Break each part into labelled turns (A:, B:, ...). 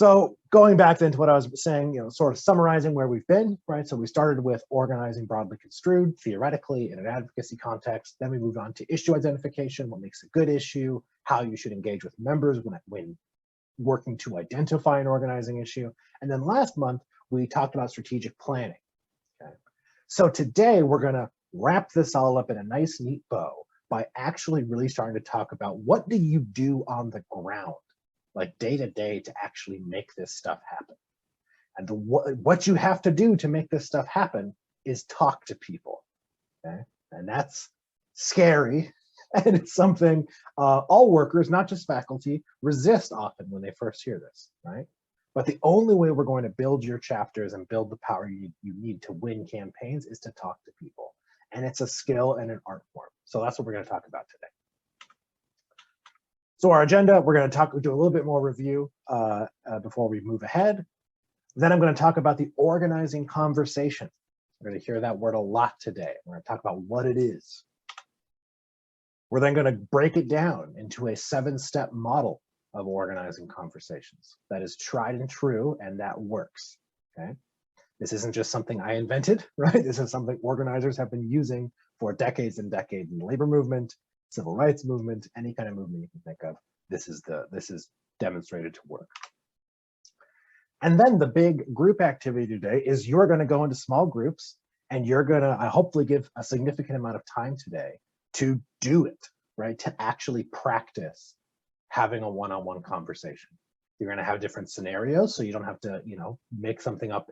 A: So going back then to what I was saying, sort of summarizing where we've been, right? So we started with organizing broadly construed, theoretically, in an advocacy context. Then we moved on to issue identification, what makes a good issue, how you should engage with members when working to identify an organizing issue. And then last month, we talked about strategic planning. Okay? So today, we're going to wrap this all up in a nice, neat bow by actually really starting to talk about what do you do on the ground, like day to day, to actually make this stuff happen. And what you have to do to make this stuff happen is talk to people, okay? And that's scary. And it's something all workers, not just faculty, resist often when they first hear this, right? But the only way we're going to build your chapters and build the power you need to win campaigns is to talk to people. And it's a skill and an art form. So that's what we're going to talk about today. So our agenda, we're going to do a little bit more review before we move ahead. Then I'm going to talk about the organizing conversation. We're going to hear that word a lot today. We're going to talk about what it is. We're then going to break it down into a 7-step model of organizing conversations that is tried and true, and that works, okay? This isn't just something I invented, right? This is something organizers have been using for decades and decades in the labor movement, civil rights movement, any kind of movement you can think of. This is demonstrated to work. And then the big group activity today is you're going to go into small groups, and you're going to hopefully give a significant amount of time today to do it, right? To actually practice having a one-on-one conversation. You're going to have different scenarios, so you don't have to, make something up.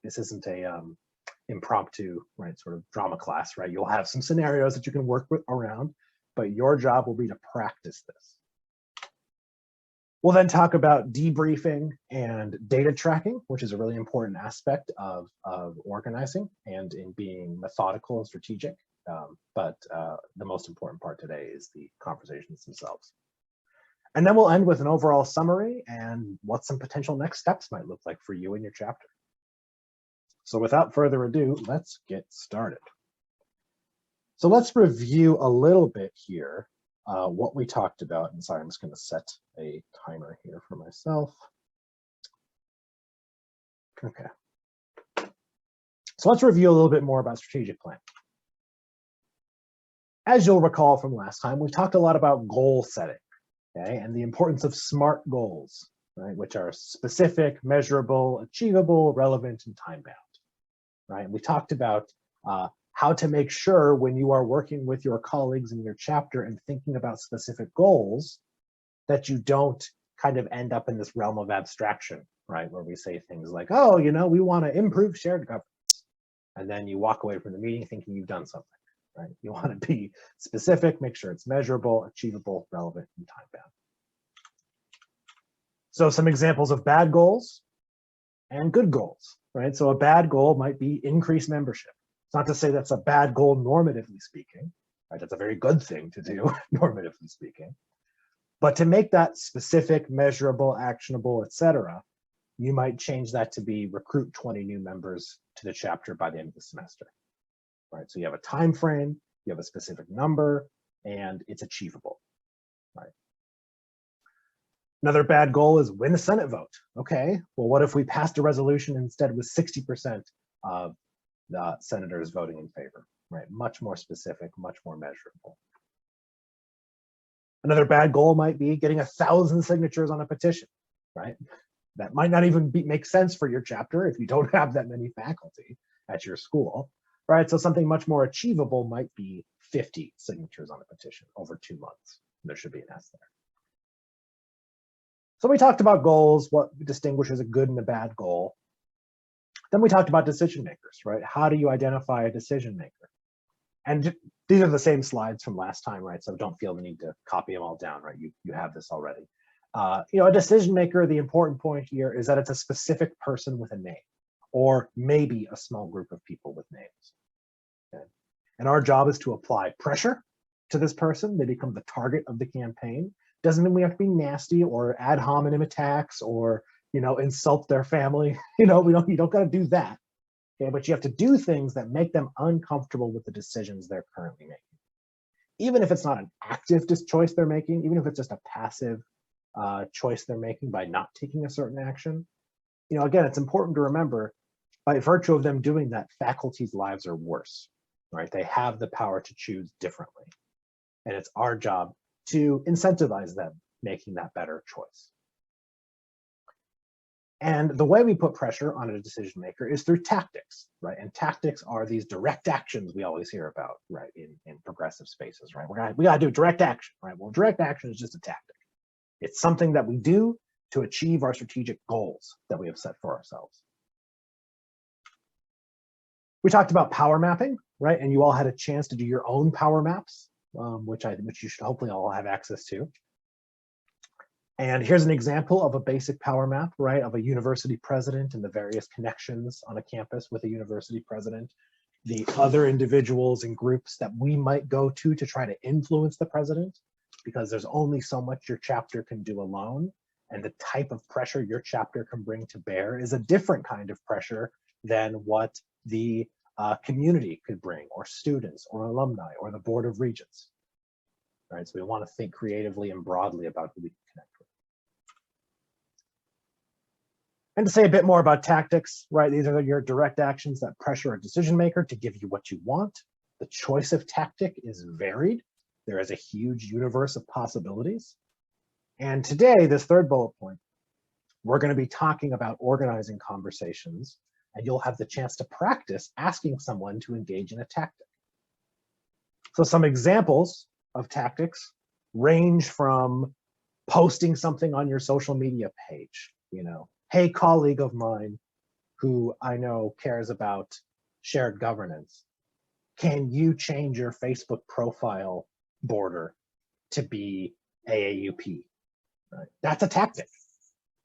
A: This isn't a impromptu, right, sort of drama class, right? You'll have some scenarios that you can work with around, but your job will be to practice this. We'll then talk about debriefing and data tracking, which is a really important aspect of organizing and in being methodical and strategic. But the most important part today is the conversations themselves. And then we'll end with an overall summary and what some potential next steps might look like for you in your chapter. So without further ado, let's get started. So let's review a little bit here what we talked about. And sorry, I'm just going to set a timer here for myself. Okay. So let's review a little bit more about strategic planning. As you'll recall from last time, we talked a lot about goal setting. Okay, and the importance of SMART goals, right, which are specific, measurable, achievable, relevant, and time-bound, right? We talked about how to make sure when you are working with your colleagues in your chapter and thinking about specific goals that you don't kind of end up in this realm of abstraction, right, where we say things like, oh, we want to improve shared governance, and then you walk away from the meeting thinking you've done something. Right? You want to be specific, make sure it's measurable, achievable, relevant, and time-bound. So some examples of bad goals and good goals, right? So a bad goal might be increase membership. It's not to say that's a bad goal normatively speaking, right? That's a very good thing to do, normatively speaking. But to make that specific, measurable, actionable, etc., you might change that to be recruit 20 new members to the chapter by the end of the semester. Right, so you have a time frame, you have a specific number, and it's achievable. Right. Another bad goal is win the Senate vote. Okay, well, what if we passed a resolution instead with 60% of the senators voting in favor? Right, much more specific, much more measurable. Another bad goal might be getting 1,000 signatures on a petition. Right, that might not even make sense for your chapter if you don't have that many faculty at your school. Right, so something much more achievable might be 50 signatures on a petition over 2 months. There should be an S there. So we talked about goals, what distinguishes a good and a bad goal. Then we talked about decision makers, right? How do you identify a decision maker? And these are the same slides from last time, right? So don't feel the need to copy them all down, right? You have this already. A decision maker, the important point here is that it's a specific person with a name, or maybe a small group of people with names. Okay. And our job is to apply pressure to this person. They become the target of the campaign. Doesn't mean we have to be nasty or ad hominem attacks or insult their family. You don't got to do that. Okay, but you have to do things that make them uncomfortable with the decisions they're currently making. Even if it's not an active choice they're making, even if it's just a passive choice they're making by not taking a certain action. Again, it's important to remember, by virtue of them doing that, faculty's lives are worse, right? They have the power to choose differently. And it's our job to incentivize them making that better choice. And the way we put pressure on a decision maker is through tactics, right? And tactics are these direct actions we always hear about, right, in progressive spaces, right? We gotta do direct action, right? Well, direct action is just a tactic. It's something that we do to achieve our strategic goals that we have set for ourselves. We talked about power mapping, right? And you all had a chance to do your own power maps, which you should hopefully all have access to. And here's an example of a basic power map, right, of a university president and the various connections on a campus with a university president, the other individuals and groups that we might go to try to influence the president, because there's only so much your chapter can do alone. And the type of pressure your chapter can bring to bear is a different kind of pressure than what the community could bring, or students, or alumni, or the Board of Regents. Right, so we want to think creatively and broadly about who we can connect with. And to say a bit more about tactics, right, these are your direct actions that pressure a decision maker to give you what you want. The choice of tactic is varied. There is a huge universe of possibilities. And today, this third bullet point, we're going to be talking about organizing conversations, and you'll have the chance to practice asking someone to engage in a tactic. So some examples of tactics range from posting something on your social media page, hey, colleague of mine who I know cares about shared governance, can you change your Facebook profile border to be AAUP? Right? That's a tactic.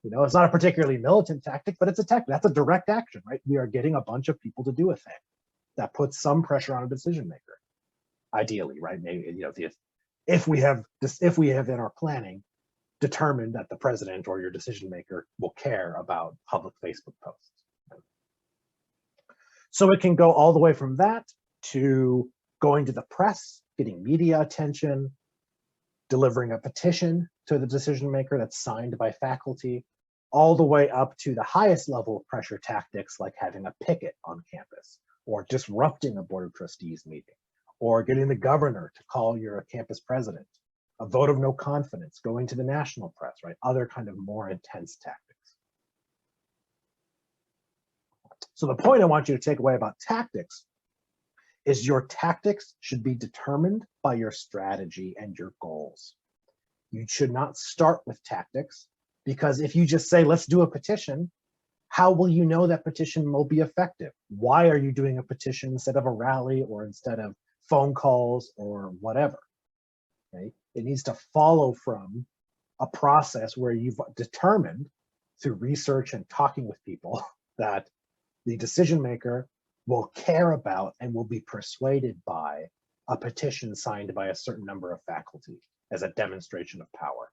A: It's not a particularly militant tactic, but it's a tactic. That's a direct action, right? We are getting a bunch of people to do a thing that puts some pressure on a decision maker. Ideally, right? Maybe if we have in our planning determined that the president or your decision maker will care about public Facebook posts. Right? So it can go all the way from that to going to the press, getting media attention, delivering a petition to the decision maker that's signed by faculty, all the way up to the highest level of pressure tactics, like having a picket on campus, or disrupting a Board of Trustees meeting, or getting the governor to call your campus president, a vote of no confidence, going to the national press, right? Other kind of more intense tactics. So the point I want you to take away about tactics is your tactics should be determined by your strategy and your goals. You should not start with tactics, because if you just say, let's do a petition, how will you know that petition will be effective? Why are you doing a petition instead of a rally, or instead of phone calls, or whatever? Okay? It needs to follow from a process where you've determined through research and talking with people that the decision maker will care about and will be persuaded by a petition signed by a certain number of faculty as a demonstration of power.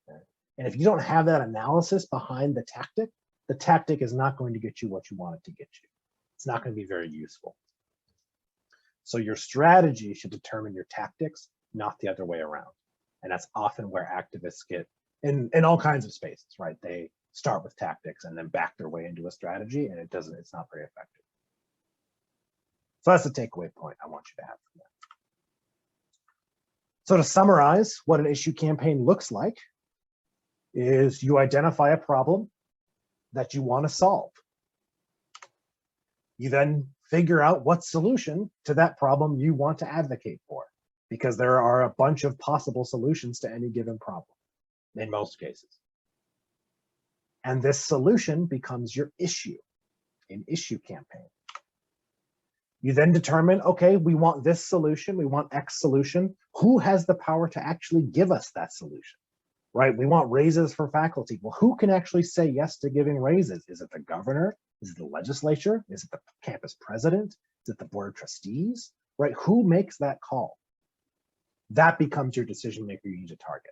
A: Okay? And if you don't have that analysis behind the tactic is not going to get you what you want it to get you. It's not going to be very useful. So your strategy should determine your tactics, not the other way around. And that's often where activists get in all kinds of spaces, right? They start with tactics and then back their way into a strategy, and it's not very effective. So that's the takeaway point I want you to have from that. So to summarize, what an issue campaign looks like is you identify a problem that you want to solve. You then figure out what solution to that problem you want to advocate for, because there are a bunch of possible solutions to any given problem in most cases. And this solution becomes your issue, an issue campaign. You then determine, okay, we want this solution, we want X solution. Who has the power to actually give us that solution, right? We want raises for faculty. Well, who can actually say yes to giving raises? Is it the governor? Is it the legislature? Is it the campus president? Is it the Board of Trustees, right? Who makes that call? That becomes your decision maker you need to target.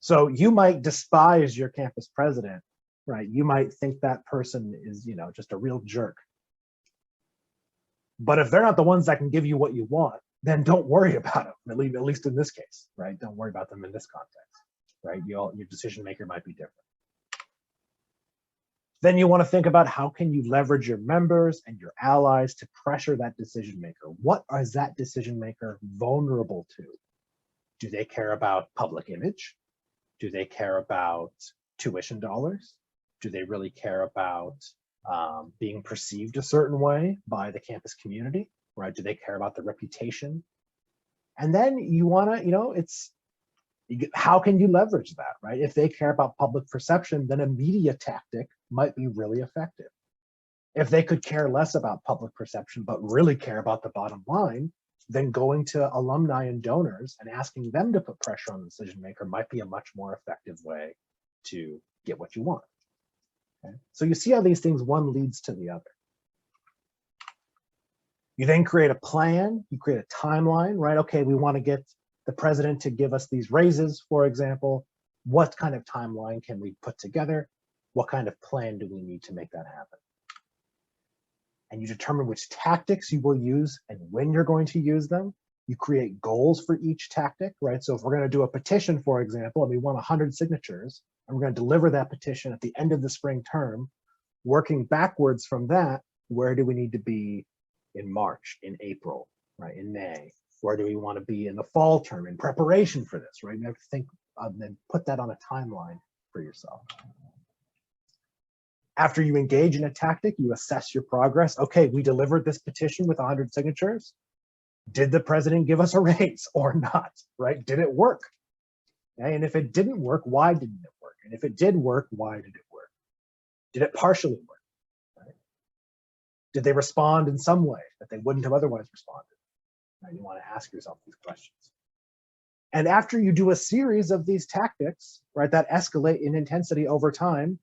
A: So you might despise your campus president, right? You might think that person is, just a real jerk. But if they're not the ones that can give you what you want, then don't worry about them, at least in this case, right? Don't worry about them in this context. right? Your decision maker might be different. Then you want to think about how can you leverage your members and your allies to pressure that decision maker. What is that decision maker vulnerable to? Do they care about public image? Do they care about tuition dollars? Do they really care about being perceived a certain way by the campus community, right? Do they care about the reputation? And then you want to, how can you leverage that, right? If they care about public perception, then a media tactic might be really effective. If they could care less about public perception, but really care about the bottom line, then going to alumni and donors and asking them to put pressure on the decision maker might be a much more effective way to get what you want. Okay? So you see how these things, one leads to the other. You then create a plan, you create a timeline, right? Okay, we want to get the president to give us these raises, for example. What kind of timeline can we put together? What kind of plan do we need to make that happen? And you determine which tactics you will use and when you're going to use them. You create goals for each tactic, right? So if we're going to do a petition, for example, and we want 100 signatures, and we're going to deliver that petition at the end of the spring term, working backwards from that, where do we need to be in March, in April, right, in May? Where do we want to be in the fall term in preparation for this, right? You have to think and put that on a timeline for yourself. After you engage in a tactic, you assess your progress. Okay, we delivered this petition with 100 signatures. Did the president give us a raise or not, right? Did it work? Okay, and if it didn't work, why didn't it work? And if it did work, why did it work? Did it partially work? Right? Did they respond in some way that they wouldn't have otherwise responded? Right? You want to ask yourself these questions. And after you do a series of these tactics, right, that escalate in intensity over time,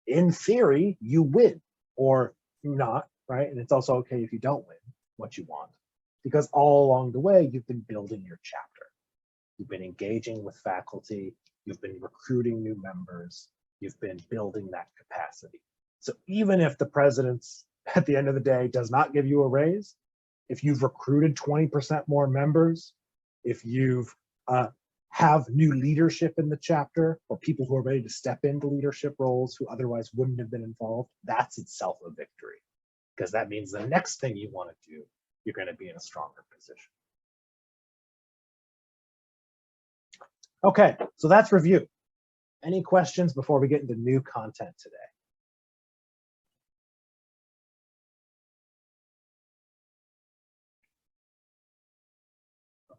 A: in theory, you win or not, right? And it's also okay if you don't win what you want, because all along the way, you've been building your chapter. You've been engaging with faculty, you've been recruiting new members, you've been building that capacity. So even if the president, at the end of the day, does not give you a raise, if you've recruited 20% more members, if you've have new leadership in the chapter, or people who are ready to step into leadership roles who otherwise wouldn't have been involved, that's itself a victory, because that means the next thing you want to do, you're going to be in a stronger position. Okay, so that's review. Any questions before we get into new content today?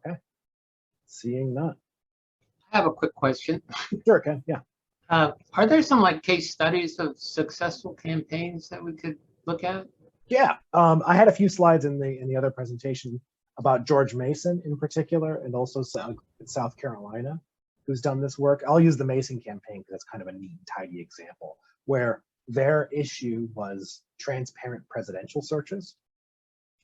A: Okay, seeing none.
B: I have a quick question.
A: Sure, Ken, yeah.
B: Are there some like case studies of successful campaigns that we could look at?
A: Yeah, I had a few slides in the other presentation about George Mason in particular, and also South Carolina, who's done this work. I'll use the Mason campaign because it's kind of a neat and tidy example, where their issue was transparent presidential searches.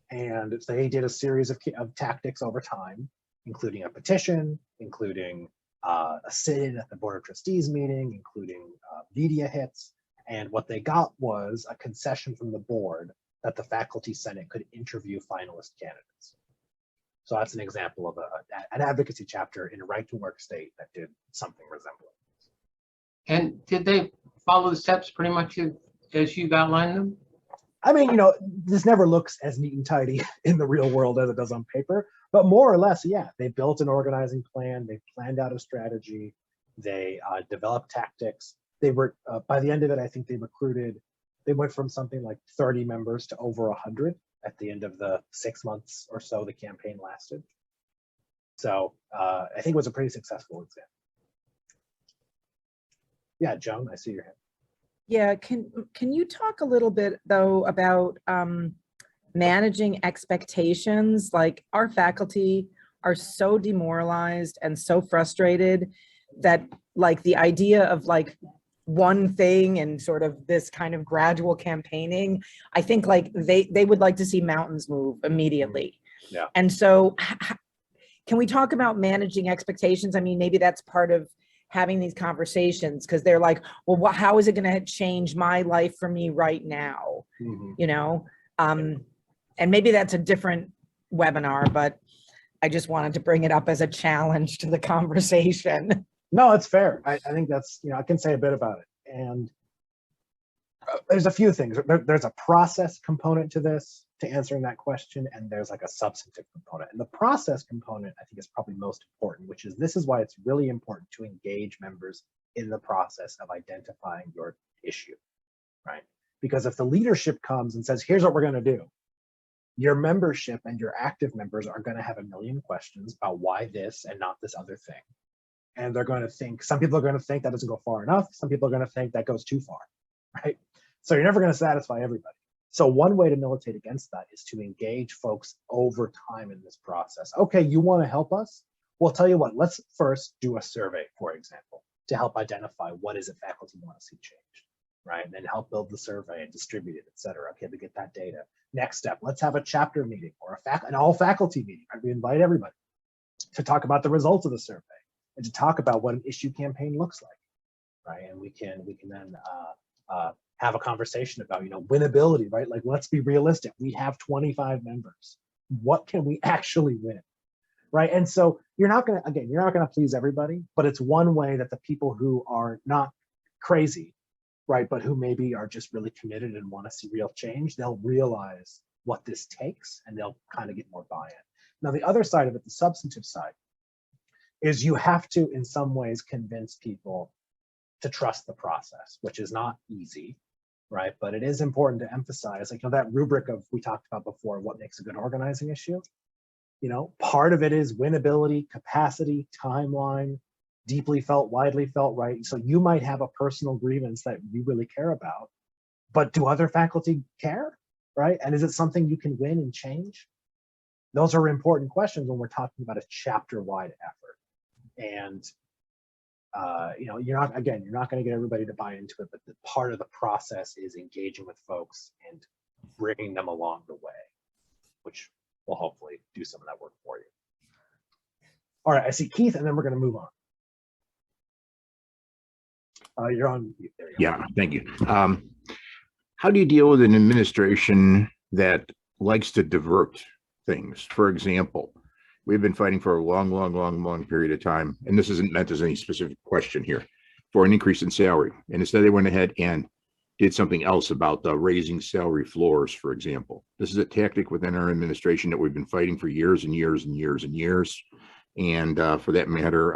A: And they did a series of tactics over time, including a petition, including a sit-in at the Board of Trustees meeting, including media hits. And what they got was a concession from the board that the Faculty Senate could interview finalist candidates. So that's an example of an advocacy chapter in a right-to-work state that did something resembling.
B: And did they follow the steps pretty much as you've outlined them?
A: I mean, you know, this never looks as neat and tidy in the real world as it does on paper, but more or less, yeah, they built an organizing plan, they planned out a strategy, they developed tactics. They were, by the end of it, I think they went from something like 30 members to over 100 at the end of the 6 months or so the campaign lasted. So I think it was a pretty successful example. Yeah, Joan, I see your hand.
C: Yeah, can you talk a little bit though about managing expectations? Like our faculty are so demoralized and so frustrated that like the idea of like one thing and sort of this kind of gradual campaigning, I think like they would like to see mountains move immediately.
A: Yeah.
C: And so can we talk about managing expectations? I mean, maybe that's part of having these conversations, because they're like, well, how is it going to change my life for me right now?
A: Mm-hmm.
C: You know, and maybe that's a different webinar, but I just wanted to bring it up as a challenge to the conversation.
A: No, it's fair. I think that's, I can say a bit about it. And there's a few things. There's a process component to this, to answering that question, and there's like a substantive component. And the process component, I think, is probably most important, which is this is why it's really important to engage members in the process of identifying your issue, right? Because if the leadership comes and says, here's what we're going to do, your membership and your active members are going to have a million questions about why this and not this other thing. And they're going to think, some people are going to think that doesn't go far enough. Some people are going to think that goes too far, right? So you're never going to satisfy everybody. So one way to militate against that is to engage folks over time in this process. Okay, you want to help us? Well, tell you what, let's first do a survey, for example, to help identify what is it faculty want to see changed, right? And then help build the survey and distribute it, et cetera. Okay, to get that data. Next step, let's have a chapter meeting or an all faculty meeting. Right? We invite everybody to talk about the results of the survey and to talk about what an issue campaign looks like, right? And we can then have a conversation about, winnability, right? Like, let's be realistic. We have 25 members. What can we actually win, right? And so you're not going to please everybody, but it's one way that the people who are not crazy, right, but who maybe are just really committed and want to see real change, they'll realize what this takes and they'll kind of get more buy-in. Now, the other side of it, the substantive side, is you have to, in some ways, convince people to trust the process, which is not easy, right? But it is important to emphasize, like, that rubric of we talked about before, what makes a good organizing issue. Part of it is winnability, capacity, timeline, deeply felt, widely felt, right? So you might have a personal grievance that you really care about, but do other faculty care, right? And is it something you can win and change? Those are important questions when we're talking about a chapter-wide effort. And you're not going to get everybody to buy into it, but the part of the process is engaging with folks and bringing them along the way, which will hopefully do some of that work for you. All right, I see Keith, and then we're going to move on. You're on mute. There you go.
D: Yeah, thank you. How do you deal with an administration that likes to divert things? For example, we've been fighting for a long period of time, and this isn't meant as any specific question here, for an increase in salary. And instead they went ahead and did something else about raising salary floors, for example. This is a tactic within our administration that we've been fighting for years and years and years and years. And for that matter,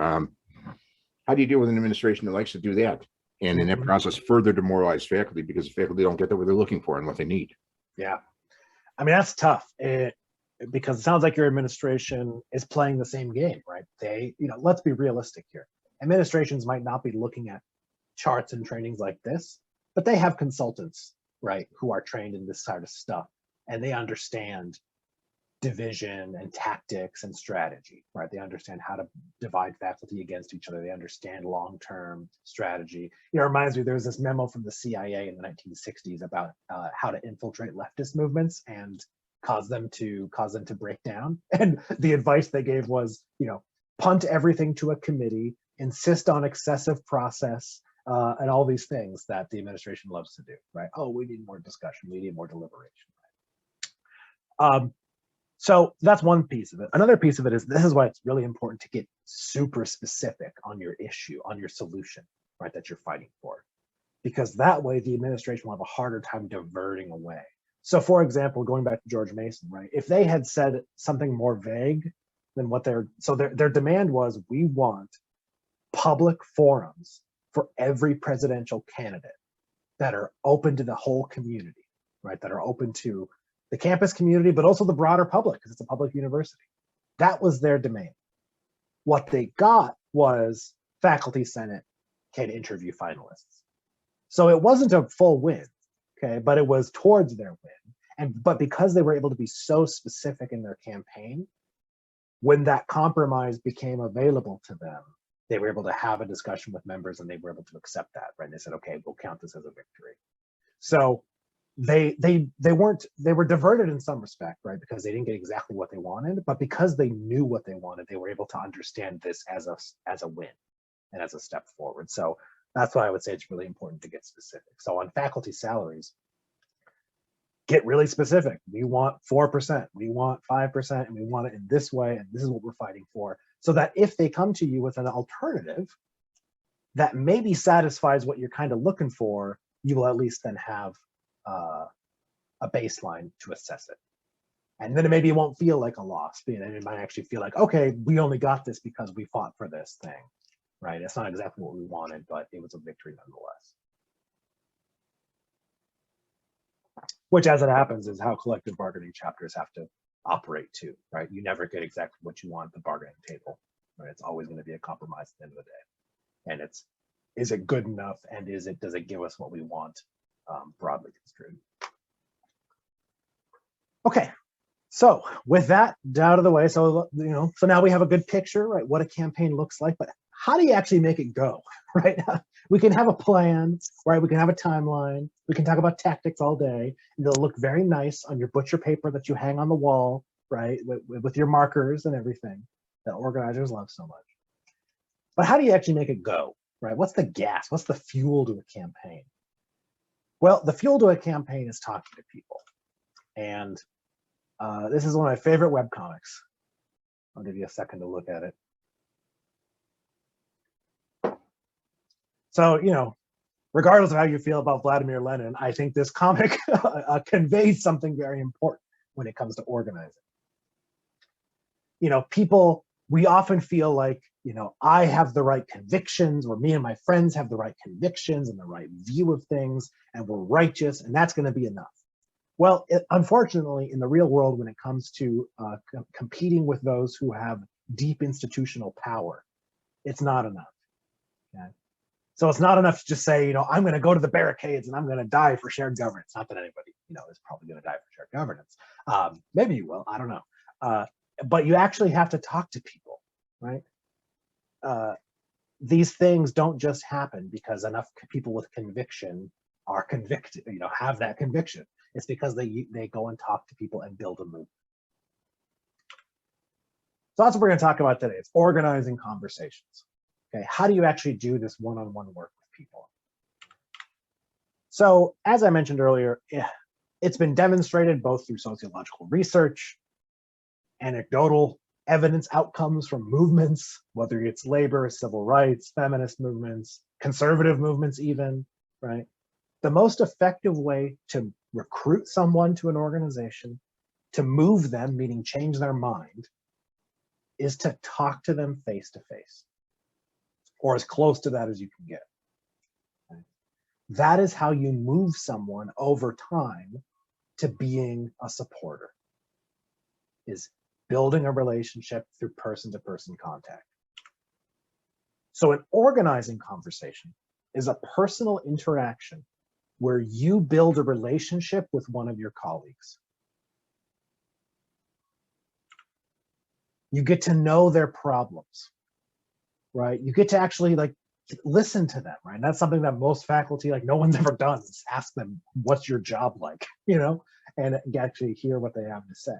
D: how do you deal with an administration that likes to do that? And in that process, further demoralize faculty because the faculty don't get what they're looking for and what they need.
A: Yeah, I mean, that's tough. Because it sounds like your administration is playing the same game, right? Let's be realistic here. Administrations might not be looking at charts and trainings like this, but they have consultants, right, who are trained in this sort of stuff, and they understand division and tactics and strategy, right? They understand how to divide faculty against each other. They understand long-term strategy. It reminds me, there was this memo from the CIA in the 1960s about how to infiltrate leftist movements and cause them to break down. And the advice they gave was, punt everything to a committee, insist on excessive process, and all these things that the administration loves to do, right? Oh, we need more discussion, we need more deliberation. Right? So that's one piece of it. Another piece of it is, this is why it's really important to get super specific on your issue, on your solution, right, that you're fighting for. Because that way the administration will have a harder time diverting away. So for example, going back to George Mason, right, if they had said something more vague than what their demand was, we want public forums for every presidential candidate that are open to the whole community, right, that are open to the campus community, but also the broader public, because it's a public university. That was their demand. What they got was faculty senate can interview finalists. So it wasn't a full win, okay, but it was towards their win. But because they were able to be so specific in their campaign, when that compromise became available to them, they were able to have a discussion with members and they were able to accept that, right? And they said, okay, we'll count this as a victory. So they were diverted in some respect, right? Because they didn't get exactly what they wanted, but because they knew what they wanted, they were able to understand this as a win and as a step forward. So that's why I would say it's really important to get specific. So on faculty salaries, get really specific. We want 4%, we want 5%, and we want it in this way, and this is what we're fighting for. So that if they come to you with an alternative, that maybe satisfies what you're kind of looking for, you will at least then have a baseline to assess it. And then maybe it won't feel like a loss, and it might actually feel like, okay, we only got this because we fought for this thing, right? It's not exactly what we wanted, but it was a victory nonetheless. Which, as it happens, is how collective bargaining chapters have to operate too, right? You never get exactly what you want at the bargaining table, right? It's always going to be a compromise at the end of the day. And it's, is it good enough, and does it give us what we want, broadly construed? Okay, so with that out of the way, so so now we have a good picture, right? What a campaign looks like, but how do you actually make it go, right? We can have a plan, right? We can have a timeline. We can talk about tactics all day, and they'll look very nice on your butcher paper that you hang on the wall, right? With your markers and everything that organizers love so much. But how do you actually make it go, right? What's the gas? What's the fuel to a campaign? Well, the fuel to a campaign is talking to people. And this is one of my favorite webcomics. I'll give you a second to look at it. So, regardless of how you feel about Vladimir Lenin, I think this comic conveys something very important when it comes to organizing. People, we often feel like, I have the right convictions, or me and my friends have the right convictions and the right view of things, and we're righteous, and that's going to be enough. Well, unfortunately, in the real world, when it comes to competing with those who have deep institutional power, it's not enough. Okay? So it's not enough to just say, I'm going to go to the barricades and I'm going to die for shared governance. Not that anybody, is probably going to die for shared governance. Maybe you will, I don't know. But you actually have to talk to people, right? These things don't just happen because enough people with conviction are convicted, have that conviction. It's because they go and talk to people and build a movement. So that's what we're going to talk about today. It's organizing conversations. Okay, how do you actually do this one-on-one work with people? So as I mentioned earlier, it's been demonstrated both through sociological research, anecdotal evidence outcomes from movements, whether it's labor, civil rights, feminist movements, conservative movements even, right? The most effective way to recruit someone to an organization, to move them, meaning change their mind, is to talk to them face to face, or as close to that as you can get. Okay? That is how you move someone over time to being a supporter, is building a relationship through person-to-person contact. So an organizing conversation is a personal interaction where you build a relationship with one of your colleagues. You get to know their problems, right? You get to actually listen to them, right? And that's something that most faculty, no one's ever done, is ask them, what's your job like, and actually hear what they have to say.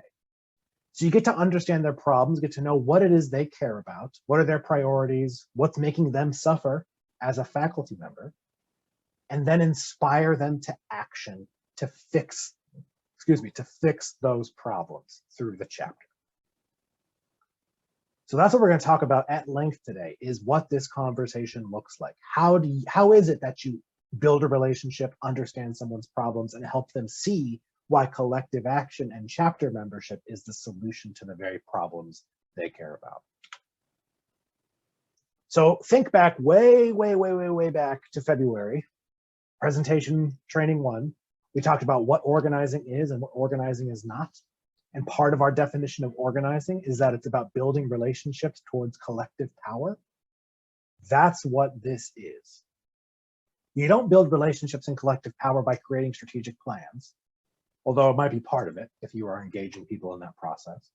A: So you get to understand their problems, get to know what it is they care about, what are their priorities, what's making them suffer as a faculty member, and then inspire them to action to fix those problems through the chapter. So that's what we're going to talk about at length today, is what this conversation looks like. How is it that you build a relationship, understand someone's problems, and help them see why collective action and chapter membership is the solution to the very problems they care about. So think back way back to February, presentation training 1. We talked about what organizing is and what organizing is not. And part of our definition of organizing is that it's about building relationships towards collective power. That's what this is. You don't build relationships and collective power by creating strategic plans, although it might be part of it if you are engaging people in that process.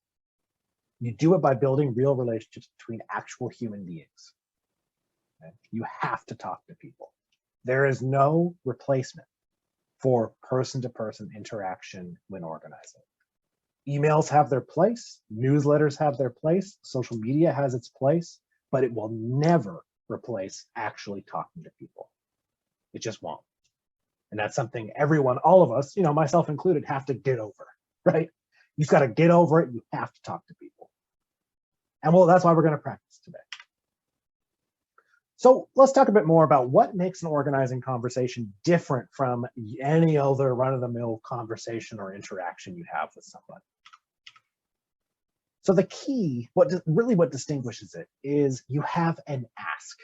A: You do it by building real relationships between actual human beings. Okay? You have to talk to people. There is no replacement for person-to-person interaction when organizing. Emails have their place, newsletters have their place, social media has its place, but it will never replace actually talking to people. It just won't. And that's something everyone, all of us, myself included, have to get over, right? You've got to get over it. You have to talk to people. And well, that's why we're going to practice today. So let's talk a bit more about what makes an organizing conversation different from any other run-of-the-mill conversation or interaction you have with somebody. So the key, what distinguishes it is you have an ask.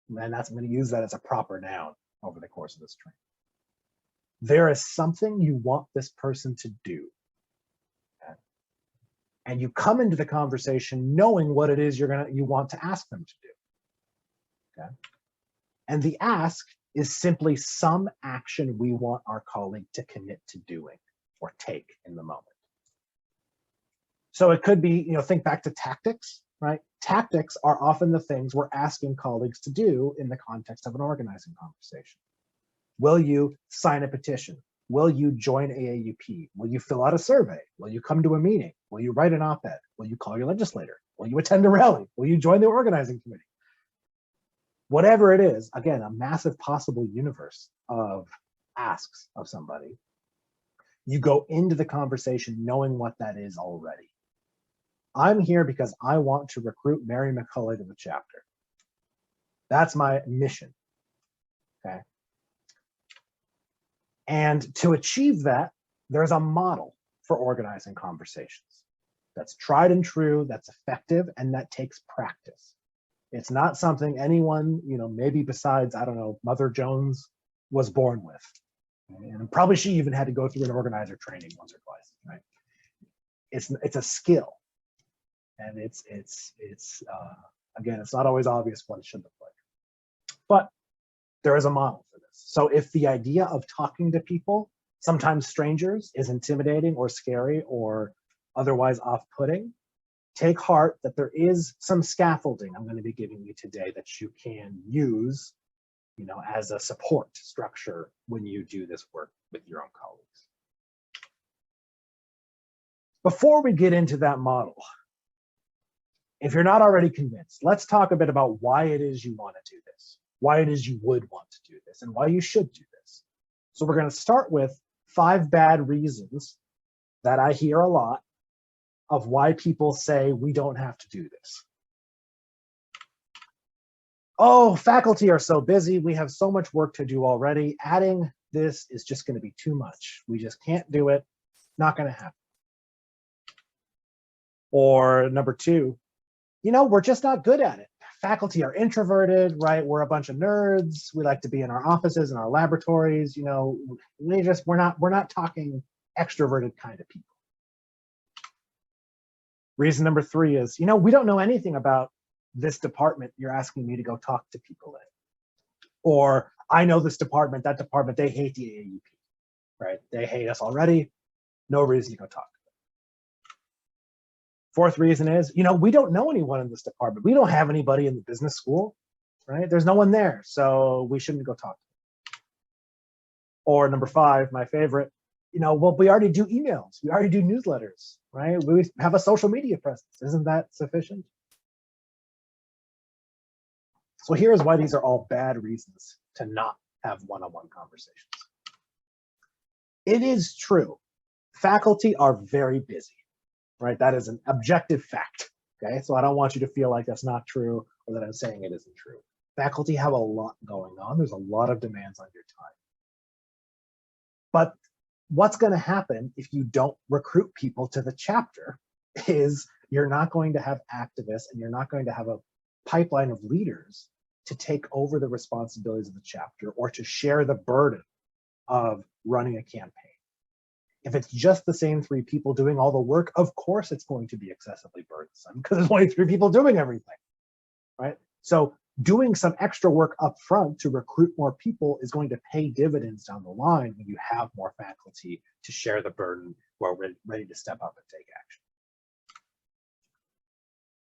A: And I'm going to use that as a proper noun over the course of this training. There is something you want this person to do. Okay? And you come into the conversation knowing what it is you want to ask them to do. Okay? And the ask is simply some action we want our colleague to commit to doing or take in the moment. So it could be, think back to tactics, right? Tactics are often the things we're asking colleagues to do in the context of an organizing conversation. Will you sign a petition? Will you join AAUP? Will you fill out a survey? Will you come to a meeting? Will you write an op-ed? Will you call your legislator? Will you attend a rally? Will you join the organizing committee? Whatever it is, again, a massive possible universe of asks of somebody. You go into the conversation knowing what that is already. I'm here because I want to recruit Mary McCullough to the chapter. That's my mission, okay? And to achieve that, there's a model for organizing conversations that's tried and true, that's effective, and that takes practice. It's not something anyone, maybe besides, I don't know, Mother Jones was born with. And probably she even had to go through an organizer training once or twice, right? It's a skill. And again, it's not always obvious what it should look like. But there is a model for this. So if the idea of talking to people, sometimes strangers, is intimidating or scary or otherwise off-putting, take heart that there is some scaffolding I'm going to be giving you today that you can use, as a support structure when you do this work with your own colleagues. Before we get into that model, if you're not already convinced, let's talk a bit about why it is you want to do this, why it is you would want to do this, and why you should do this. So we're going to start with 5 bad reasons that I hear a lot of why people say we don't have to do this. Oh, faculty are so busy. We have so much work to do already. Adding this is just going to be too much. We just can't do it. Not going to happen. Or number 2, we're just not good at it. Faculty are introverted, right? We're a bunch of nerds. We like to be in our offices and our laboratories. We're not talking extroverted kind of people. Reason number 3 is, we don't know anything about this department you're asking me to go talk to people in. Or I know this department, that department, they hate the AAUP, right? They hate us already. No reason to go talk to them. 4th reason is, we don't know anyone in this department. We don't have anybody in the business school, right? There's no one there, so we shouldn't go talk to them. Or number 5, my favorite, well, we already do emails. We already do newsletters, right? We have a social media presence. Isn't that sufficient? So here's why these are all bad reasons to not have one-on-one conversations. It is true, faculty are very busy, right? That is an objective fact, okay? So I don't want you to feel like that's not true or that I'm saying it isn't true. Faculty have a lot going on. There's a lot of demands on your time. But what's going to happen if you don't recruit people to the chapter is you're not going to have activists and you're not going to have a pipeline of leaders to take over the responsibilities of the chapter or to share the burden of running a campaign. If it's just the same 3 people doing all the work, of course it's going to be excessively burdensome because there's only 3 people doing everything, right? So doing some extra work up front to recruit more people is going to pay dividends down the line when you have more faculty to share the burden who are ready to step up and take action.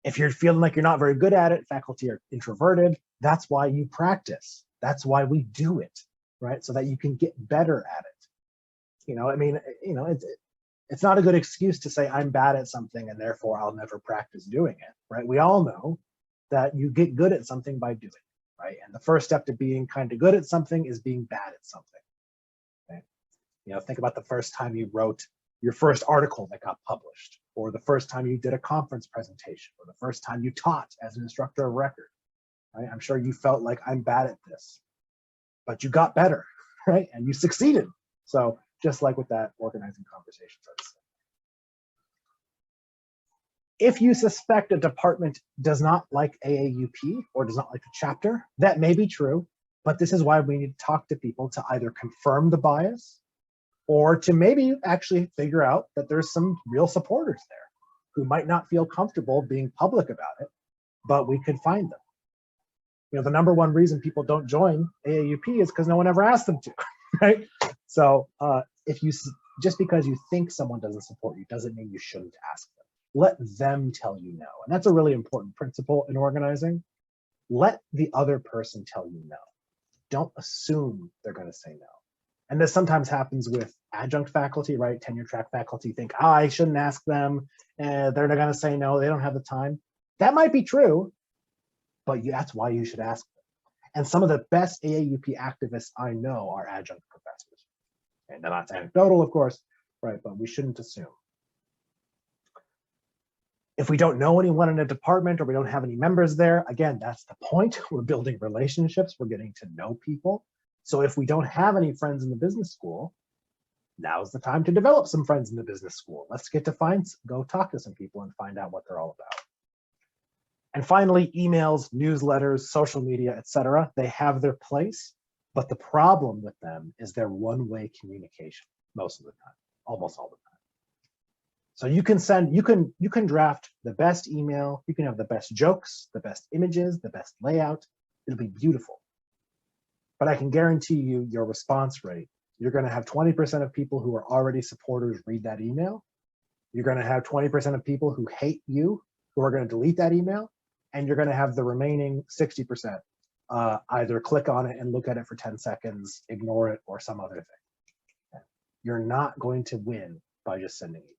A: If you're feeling like you're not very good at it, faculty are introverted, that's why you practice. That's why we do it, right? So that you can get better at it. It's not a good excuse to say I'm bad at something and therefore I'll never practice doing it, right? We all know that you get good at something by doing it, right? And the first step to being kind of good at something is being bad at something, okay? Think about the first time you wrote your first article that got published, or the first time you did a conference presentation, or the first time you taught as an instructor of record, right? I'm sure you felt like I'm bad at this, but you got better, right? And you succeeded. So just like with that organizing conversations. If you suspect a department does not like AAUP or does not like the chapter, that may be true, but this is why we need to talk to people to either confirm the bias or to maybe actually figure out that there's some real supporters there who might not feel comfortable being public about it, but we could find them. You know, the number one reason people don't join AAUP is because no one ever asked them to, right? So just because you think someone doesn't support you doesn't mean you shouldn't ask them. Let them tell you no. And that's a really important principle in organizing. Let the other person tell you no. Don't assume they're going to say no. And this sometimes happens with adjunct faculty, right? Tenure track faculty think, oh, I shouldn't ask them. They're not going to say no. They don't have the time. That might be true, but that's why you should ask them. And some of the best AAUP activists I know are adjunct professors. And that's anecdotal, of course, right? But we shouldn't assume. If we don't know anyone in a department or we don't have any members there, again, that's the point. We're building relationships. We're getting to know people. So if we don't have any friends in the business school, now's the time to develop some friends in the business school. Let's go talk to some people and find out what they're all about. And finally, emails, newsletters, social media, etc. They have their place, but the problem with them is they're one-way communication most of the time, almost all the time. So you can draft the best email, you can have the best jokes, the best images, the best layout. It'll be beautiful. But I can guarantee you your response rate, you're going to have 20% of people who are already supporters read that email. You're going to have 20% of people who hate you who are going to delete that email. And you're going to have the remaining 60% either click on it and look at it for 10 seconds, ignore it, or some other thing. You're not going to win by just sending emails.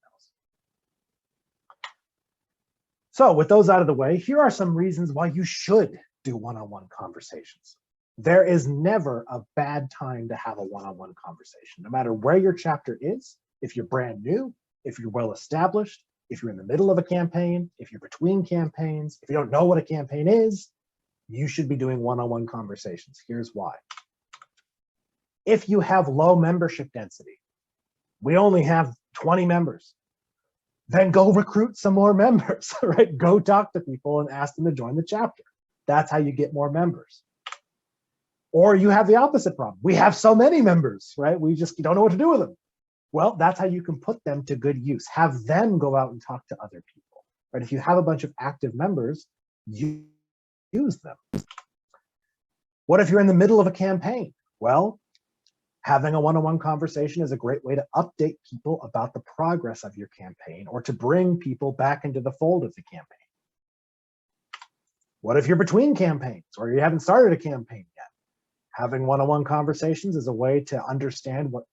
A: So with those out of the way, here are some reasons why you should do one-on-one conversations. There is never a bad time to have a one-on-one conversation, no matter where your chapter is. If you're brand new, if you're well-established, if you're in the middle of a campaign, if you're between campaigns, if you don't know what a campaign is, you should be doing one-on-one conversations. Here's why. If you have low membership density, we only have 20 members, then go recruit some more members, right? Go talk to people and ask them to join the chapter. That's how you get more members. Or you have the opposite problem. We have so many members, right? We just don't know what to do with them. Well, that's how you can put them to good use. Have them go out and talk to other people, right? If you have a bunch of active members, you use them. What if you're in the middle of a campaign? Well, having a one-on-one conversation is a great way to update people about the progress of your campaign or to bring people back into the fold of the campaign. What if you're between campaigns or you haven't started a campaign yet? Having one-on-one conversations is a way to understand what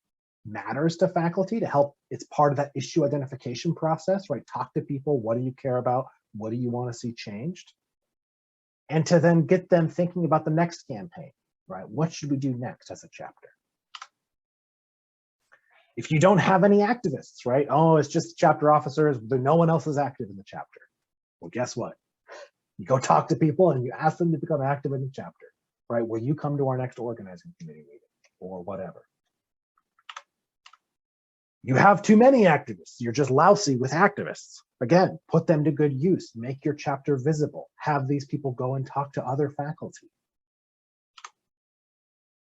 A: matters to faculty to help. It's part of that issue identification process, right? Talk to people. What do you care about? What do you want to see changed? And to then get them thinking about the next campaign, right? What should we do next as a chapter? If you don't have any activists, right? Oh, it's just chapter officers, but no one else is active in the chapter. Well, guess what? You go talk to people and you ask them to become active in the chapter, right? Will you come to our next organizing committee meeting or whatever? You have too many activists. You're just lousy with activists. Again, put them to good use. Make your chapter visible. Have these people go and talk to other faculty.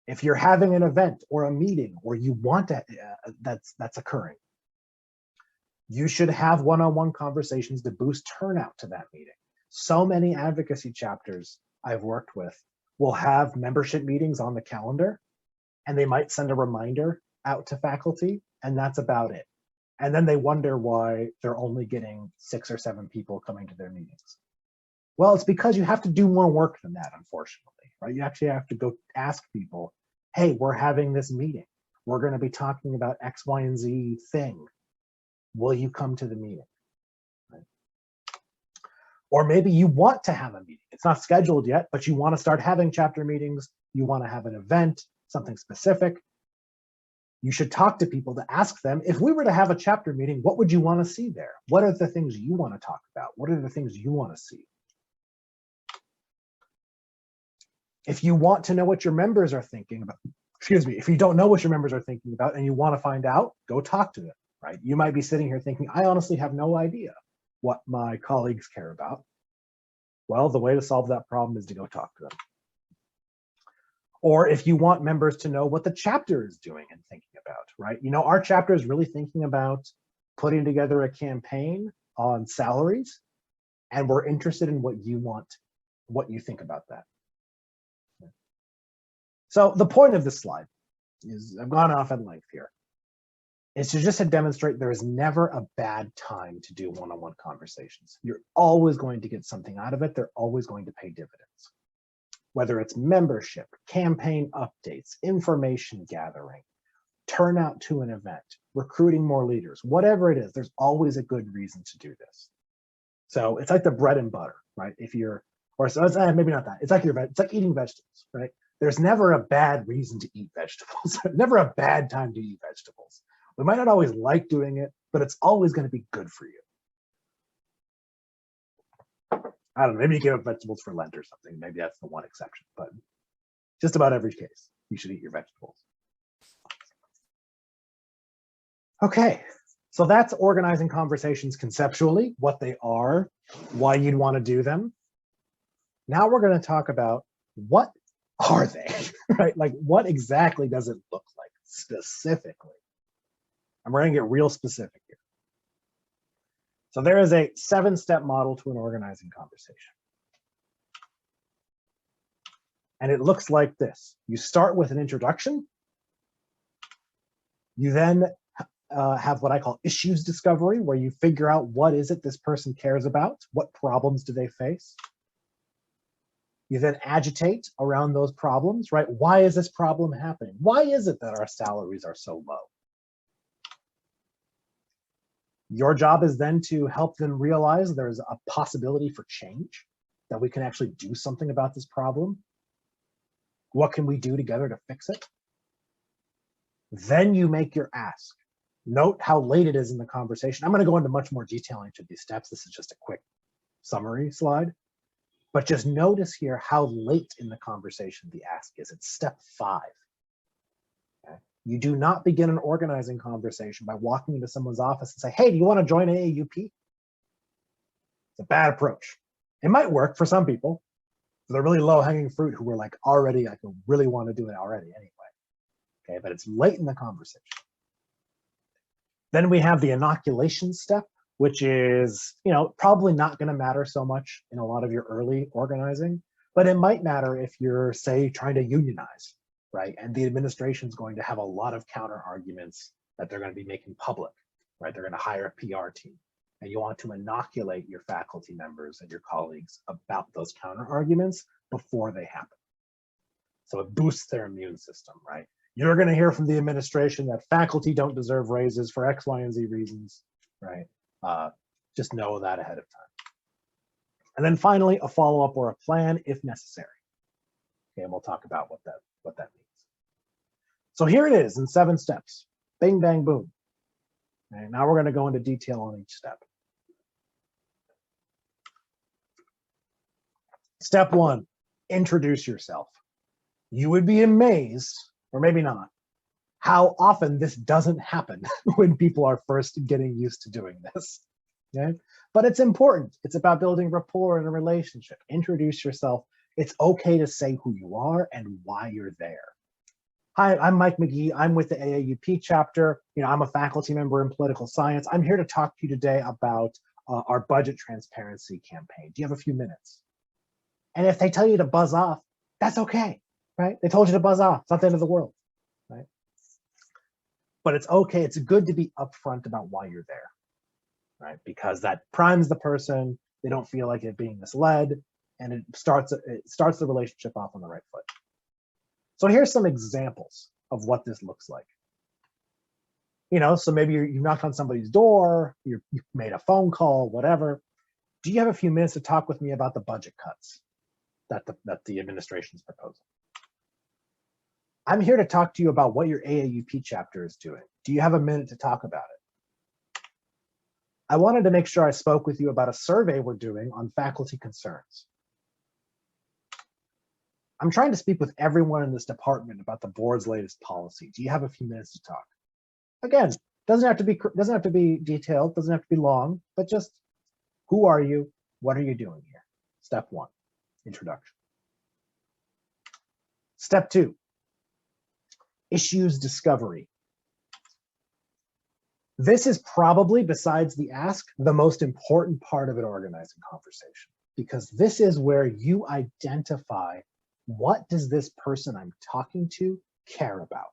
A: If you're having an event or a meeting or you want to, that's occurring, you should have one-on-one conversations to boost turnout to that meeting. So many advocacy chapters I've worked with will have membership meetings on the calendar, and they might send a reminder out to faculty, and that's about it. And then they wonder why they're only getting 6 or 7 people coming to their meetings. Well, it's because you have to do more work than that, unfortunately, right? You actually have to go ask people, hey, we're having this meeting. We're going to be talking about X, Y, and Z thing. Will you come to the meeting? Right? Or maybe you want to have a meeting. It's not scheduled yet, but you want to start having chapter meetings. You want to have an event, something specific. You should talk to people to ask them, if we were to have a chapter meeting, what would you want to see there? What are the things you want to talk about? What are the things you want to see? If you want to know what your members are thinking about, excuse me, if you don't know what your members are thinking about and you want to find out, go talk to them, right? You might be sitting here thinking, I honestly have no idea what my colleagues care about. Well, the way to solve that problem is to go talk to them. Or if you want members to know what the chapter is doing and thinking about, right? You know, our chapter is really thinking about putting together a campaign on salaries, and we're interested in what you want, what you think about that. So the point of this slide is, I've gone off at length here, is to just to demonstrate there is never a bad time to do one-on-one conversations. You're always going to get something out of it. They're always going to pay dividends. Whether it's membership, campaign updates, information gathering, turnout to an event, recruiting more leaders, whatever it is, there's always a good reason to do this. So it's like the bread and butter, right? If you're, or so it's, maybe not that. It's like it's like eating vegetables, right? There's never a bad reason to eat vegetables. Never a bad time to eat vegetables. We might not always like doing it, but it's always going to be good for you. I don't know, maybe you give up vegetables for Lent or something. Maybe that's the one exception, but just about every case, you should eat your vegetables. Okay, so that's organizing conversations conceptually, what they are, why you'd want to do them. Now we're going to talk about what are they, right? Like what exactly does it look like specifically? And we're going to get real specific here. So there is a 7-step model to an organizing conversation. And it looks like this. You start with an introduction. You then have what I call issues discovery, where you figure out what is it this person cares about, what problems do they face. You then agitate around those problems, right? Why is this problem happening? Why is it that our salaries are so low? Your job is then to help them realize there's a possibility for change, that we can actually do something about this problem. What can we do together to fix it? Then you make your ask. Note how late it is in the conversation. I'm going to go into much more detail on each of these steps. This is just a quick summary slide. But just notice here how late in the conversation the ask is. It's step 5. Okay? You do not begin an organizing conversation by walking into someone's office and say, hey, do you want to join AAUP? It's a bad approach. It might work for some people. For the really low-hanging fruit who were like already, I really want to do it already anyway. Okay, but it's late in the conversation. Then we have the inoculation step, which is, you know, probably not going to matter so much in a lot of your early organizing, but it might matter if you're, say, trying to unionize, right? And the administration's going to have a lot of counter arguments that they're going to be making public, right? They're going to hire a PR team, and you want to inoculate your faculty members and your colleagues about those counter arguments before they happen. So it boosts their immune system, right? You're going to hear from the administration that faculty don't deserve raises for X, Y, and Z reasons, right? Just know that ahead of time. And then finally, a follow-up or a plan if necessary. Okay, and we'll talk about what that means. So here it is in 7 steps. Bing, bang, boom. Okay, now we're going to go into detail on each step. Step 1, introduce yourself. You would be amazed, or maybe not, how often this doesn't happen when people are first getting used to doing this. Okay? But it's important. It's about building rapport in a relationship. Introduce yourself. It's okay to say who you are and why you're there. Hi, I'm Mike McGee. I'm with the AAUP chapter. You know, I'm a faculty member in political science. I'm here to talk to you today about our budget transparency campaign. Do you have a few minutes? And if they tell you to buzz off, that's okay, right? They told you to buzz off. It's not the end of the world, right? But it's okay. It's good to be upfront about why you're there, right? Because that primes the person. They don't feel like it being misled, and it starts the relationship off on the right foot. So here's some examples of what this looks like. You know, so maybe you knocked on somebody's door, you made a phone call, whatever. Do you have a few minutes to talk with me about the budget cuts that the administration's proposing? I'm here to talk to you about what your AAUP chapter is doing. Do you have a minute to talk about it? I wanted to make sure I spoke with you about a survey we're doing on faculty concerns. I'm trying to speak with everyone in this department about the board's latest policy. Do you have a few minutes to talk? Again, doesn't have to be detailed, doesn't have to be long, but just who are you? What are you doing here? Step one, introduction. Step two, issues discovery. This is probably, besides the ask, the most important part of an organizing conversation, because this is where you identify what does this person I'm talking to care about,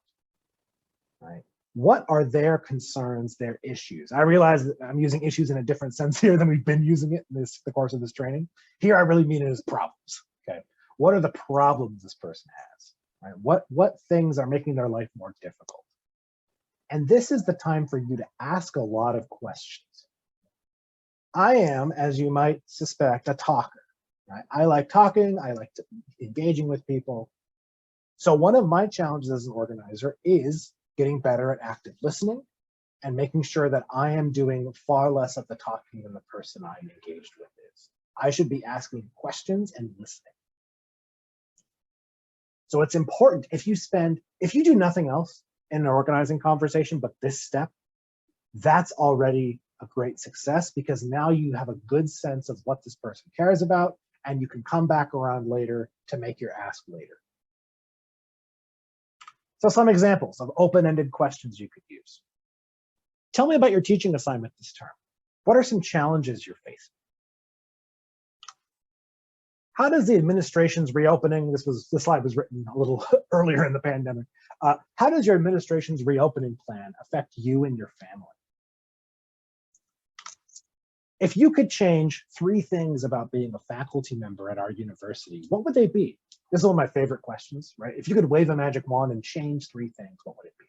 A: right? What are their concerns, their issues? I realize that I'm using issues in a different sense here than we've been using it in the course of this training. Here, I really mean it as problems, okay? What are the problems this person has, right? What things are making their life more difficult? And this is the time for you to ask a lot of questions. I am, as you might suspect, a talker, right? I like talking, I like engaging with people. So one of my challenges as an organizer is getting better at active listening and making sure that I am doing far less of the talking than the person I'm engaged with is. I should be asking questions and listening. So it's important if you do nothing else in an organizing conversation, but this step, that's already a great success, because now you have a good sense of what this person cares about, and you can come back around later to make your ask later. So some examples of open-ended questions you could use. Tell me about your teaching assignment this term. What are some challenges you're facing? How does the administration's reopening, this slide was written a little earlier in the pandemic. How does your administration's reopening plan affect you and your family? If you could change 3 things about being a faculty member at our university, what would they be? This is one of my favorite questions, right? If you could wave a magic wand and change 3 things, what would it be?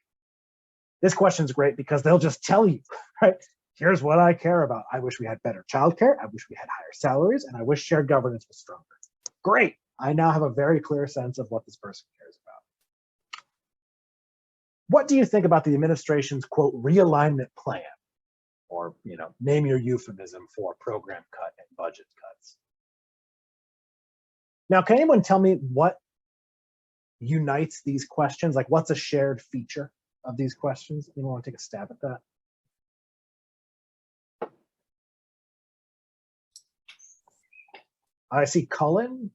A: This question's great because they'll just tell you, right? Here's what I care about. I wish we had better childcare. I wish we had higher salaries, and I wish shared governance was stronger. Great. I now have a very clear sense of what this person cares about. What do you think about the administration's, quote, realignment plan? Or, name your euphemism for program cut and budget cuts. Now, can anyone tell me what unites these questions? Like, what's a shared feature of these questions? Anyone want to take a stab at that? I see Cullen,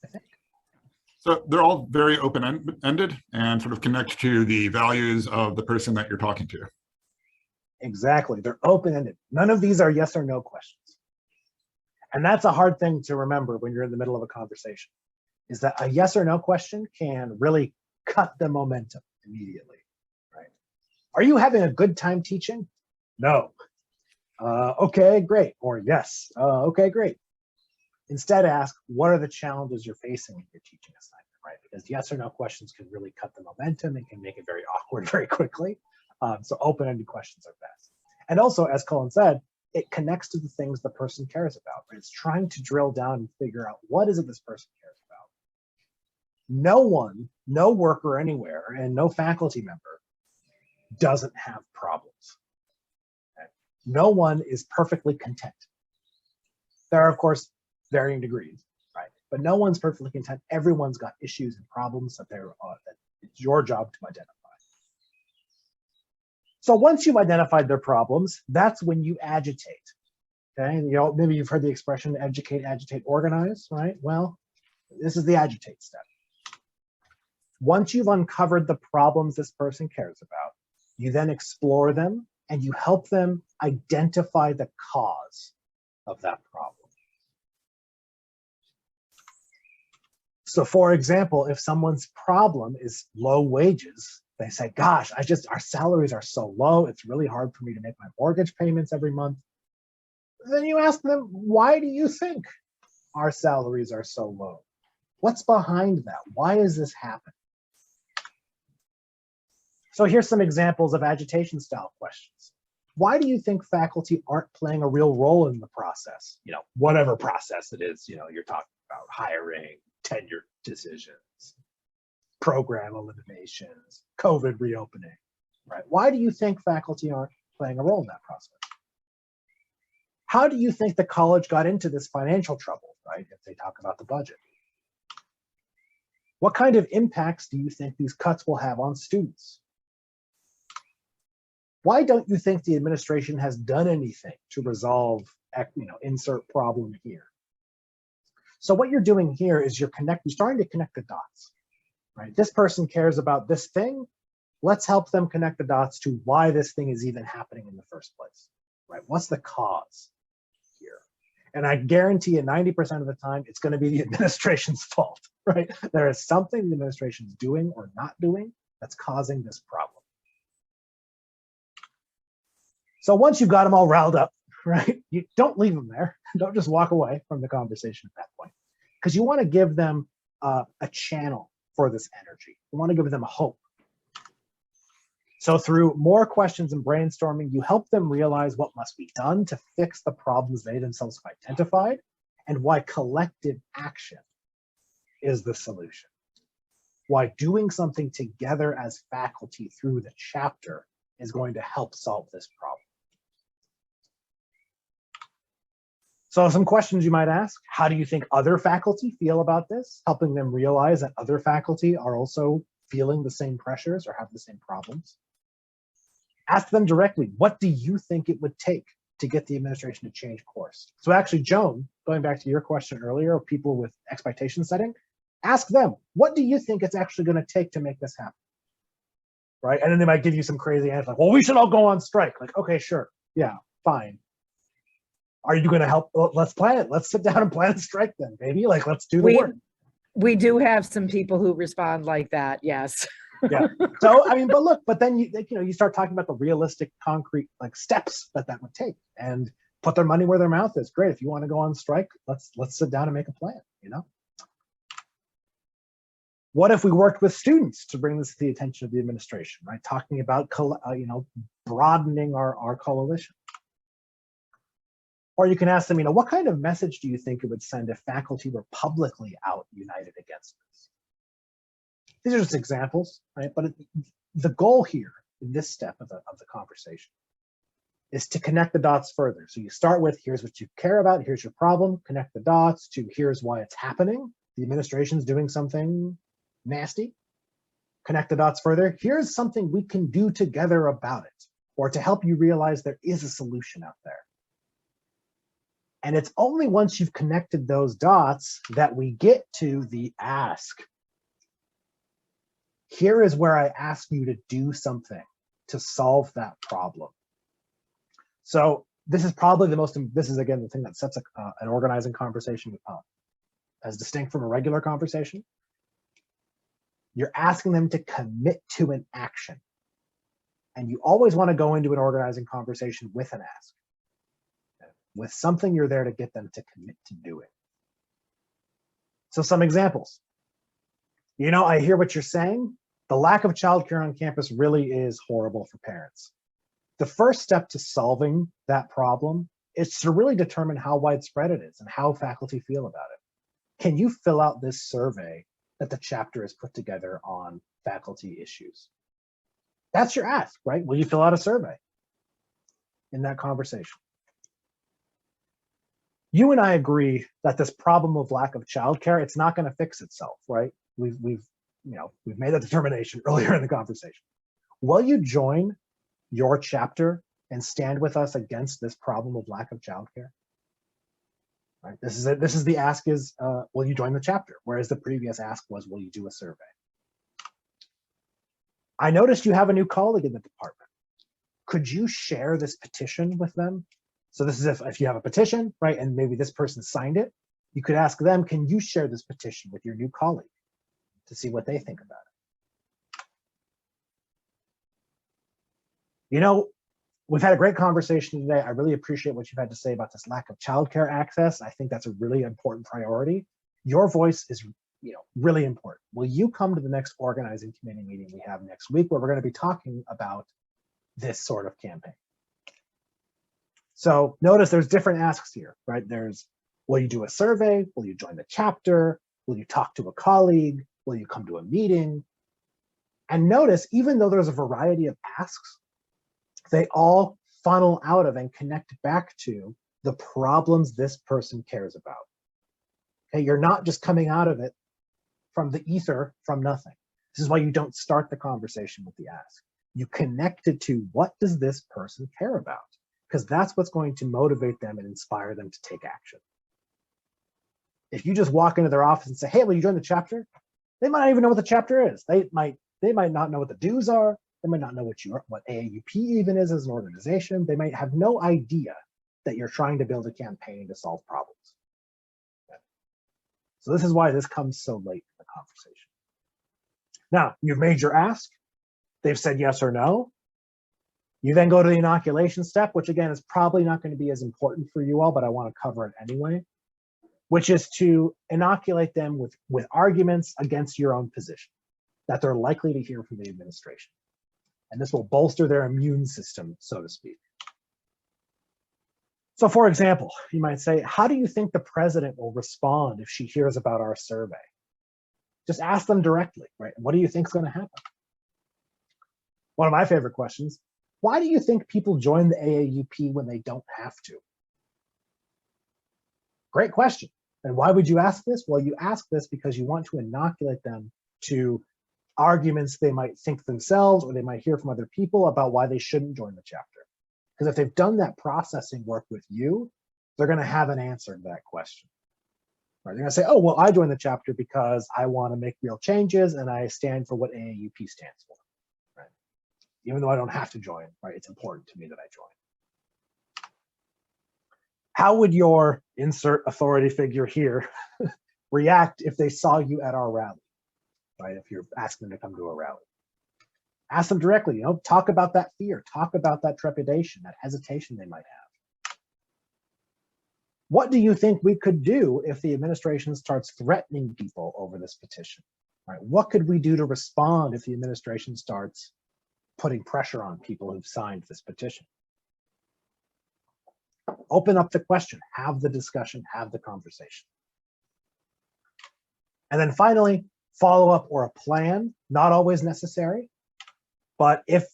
A: I think.
E: So they're all very open-ended and sort of connect to the values of the person that you're talking to.
A: Exactly, they're open-ended. None of these are yes or no questions. And that's a hard thing to remember when you're in the middle of a conversation, is that a yes or no question can really cut the momentum immediately, right? Are you having a good time teaching? No. Okay, great. Or yes, okay, great. Instead ask, what are the challenges you're facing in your teaching assignment, right? Because yes or no questions can really cut the momentum and can make it very awkward very quickly. So open-ended questions are best. And also, as Colin said, it connects to the things the person cares about. Right? It's trying to drill down and figure out what is it this person cares about. No one, no worker anywhere, and no faculty member doesn't have problems. Okay? No one is perfectly content. There are, of course, varying degrees, right? But no one's perfectly content. Everyone's got issues and problems that that it's your job to identify. So once you've identified their problems, that's when you agitate. Okay, maybe you've heard the expression educate, agitate, organize, right? Well, this is the agitate step. Once you've uncovered the problems this person cares about, you then explore them and you help them identify the cause of that problem. So for example, if someone's problem is low wages, they say, gosh, our salaries are so low, it's really hard for me to make my mortgage payments every month. Then you ask them, why do you think our salaries are so low? What's behind that? Why is this happening? So here's some examples of agitation style questions. Why do you think faculty aren't playing a real role in the process? Whatever process it is, you're talking about hiring, tenure decisions, program eliminations, COVID reopening, right? Why do you think faculty aren't playing a role in that process? How do you think the college got into this financial trouble, right? If they talk about the budget. What kind of impacts do you think these cuts will have on students? Why don't you think the administration has done anything to resolve, insert problem here? So what you're doing here is you're starting to connect the dots, right? This person cares about this thing. Let's help them connect the dots to why this thing is even happening in the first place, right? What's the cause here? And I guarantee you 90% of the time, it's going to be the administration's fault, right? There is something the administration is doing or not doing that's causing this problem. So once you've got them all riled up, right, you don't leave them there. Don't just walk away from the conversation at that point, because you want to give them a channel for this energy. You want to give them a hope. So through more questions and brainstorming, you help them realize what must be done to fix the problems they themselves have identified and why collective action is the solution. Why doing something together as faculty through the chapter is going to help solve this problem. So some questions you might ask: how do you think other faculty feel about this? Helping them realize that other faculty are also feeling the same pressures or have the same problems. Ask them directly, what do you think it would take to get the administration to change course? So actually, Joan, going back to your question earlier of people with expectation setting, ask them, what do you think it's actually going to take to make this happen? Right? And then they might give you some crazy answer like, well, we should all go on strike. Like, okay, sure. Yeah, fine. Are you going to help? Well, let's plan it. Let's sit down and plan a strike then, baby. Like, let's do the work.
C: We do have some people who respond like that. Yes.
A: Yeah. So, I mean, but then you start talking about the realistic, concrete steps that would take, and put their money where their mouth is. Great. If you want to go on strike, let's sit down and make a plan, What if we worked with students to bring this to the attention of the administration, right? Talking about, broadening our coalition. Or you can ask them, what kind of message do you think it would send if faculty were publicly out united against this? These are just examples, right? But the goal here in this step of the conversation is to connect the dots further. So you start with, here's what you care about, here's your problem, connect the dots to here's why it's happening. The administration's doing something nasty. Connect the dots further. Here's something we can do together about it, or to help you realize there is a solution out there. And it's only once you've connected those dots that we get to the ask. Here is where I ask you to do something to solve that problem. So this is probably this is again the thing that sets an organizing conversation up as distinct from a regular conversation. You're asking them to commit to an action. And you always want to go into an organizing conversation with an ask. With something you're there to get them to commit to doing. So some examples. I hear what you're saying. The lack of childcare on campus really is horrible for parents. The first step to solving that problem is to really determine how widespread it is and how faculty feel about it. Can you fill out this survey that the chapter has put together on faculty issues? That's your ask, right? Will you fill out a survey in that conversation? You and I agree that this problem of lack of childcare, it's not going to fix itself, right? We've made that determination earlier in the conversation. Will you join your chapter and stand with us against this problem of lack of childcare? Right. This is it. This is the ask is, will you join the chapter? Whereas the previous ask was, will you do a survey? I noticed you have a new colleague in the department. Could you share this petition with them? So this is if you have a petition, right, and maybe this person signed it, you could ask them, can you share this petition with your new colleague to see what they think about it? We've had a great conversation today. I really appreciate what you've had to say about this lack of childcare access. I think that's a really important priority. Your voice is really important. Will you come to the next organizing committee meeting we have next week, where we're going to be talking about this sort of campaign? So notice there's different asks here, right? There's, will you do a survey? Will you join the chapter? Will you talk to a colleague? Will you come to a meeting? And notice, even though there's a variety of asks, they all funnel out of and connect back to the problems this person cares about. Okay, you're not just coming out of it from the ether, from nothing. This is why you don't start the conversation with the ask. You connect it to, what does this person care about? Because that's what's going to motivate them and inspire them to take action. If you just walk into their office and say, hey, will you join the chapter? They might not even know what the chapter is. They might not know what the dues are. They might not know what AAUP even is as an organization. They might have no idea that you're trying to build a campaign to solve problems. So this is why this comes so late in the conversation. Now, you've made your ask. They've said yes or no. You then go to the inoculation step, which again is probably not going to be as important for you all, but I want to cover it anyway, which is to inoculate them with arguments against your own position that they're likely to hear from the administration. And this will bolster their immune system, so to speak. So for example, you might say, how do you think the president will respond if she hears about our survey? Just ask them directly, right? What do you think is going to happen? One of my favorite questions, why do you think people join the AAUP when they don't have to? Great question. And why would you ask this? Well, you ask this because you want to inoculate them to arguments they might think themselves or they might hear from other people about why they shouldn't join the chapter. Because if they've done that processing work with you, they're going to have an answer to that question. Right? They're going to say, oh, well, I joined the chapter because I want to make real changes and I stand for what AAUP stands for. Right? Even though I don't have to join, right? It's important to me that I join. How would your insert authority figure here react if they saw you at our rally? Right? If you're asking them to come to a rally. Ask them directly, talk about that fear, talk about that trepidation, that hesitation they might have. What do you think we could do if the administration starts threatening people over this petition? Right? What could we do to respond if the administration starts putting pressure on people who've signed this petition? Open up the question, have the discussion, have the conversation. And then finally, follow up or a plan, not always necessary. But if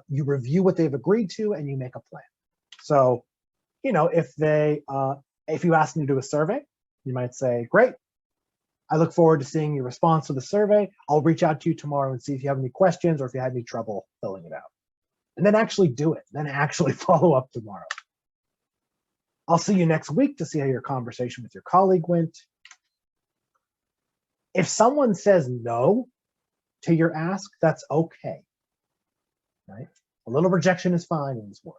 A: you review what they've agreed to and you make a plan. So, if you ask them to do a survey, you might say, great, I look forward to seeing your response to the survey. I'll reach out to you tomorrow and see if you have any questions or if you had any trouble filling it out. And then actually do it, then actually follow up tomorrow. I'll see you next week to see how your conversation with your colleague went. If someone says no to your ask, that's okay. Right? A little rejection is fine in this world.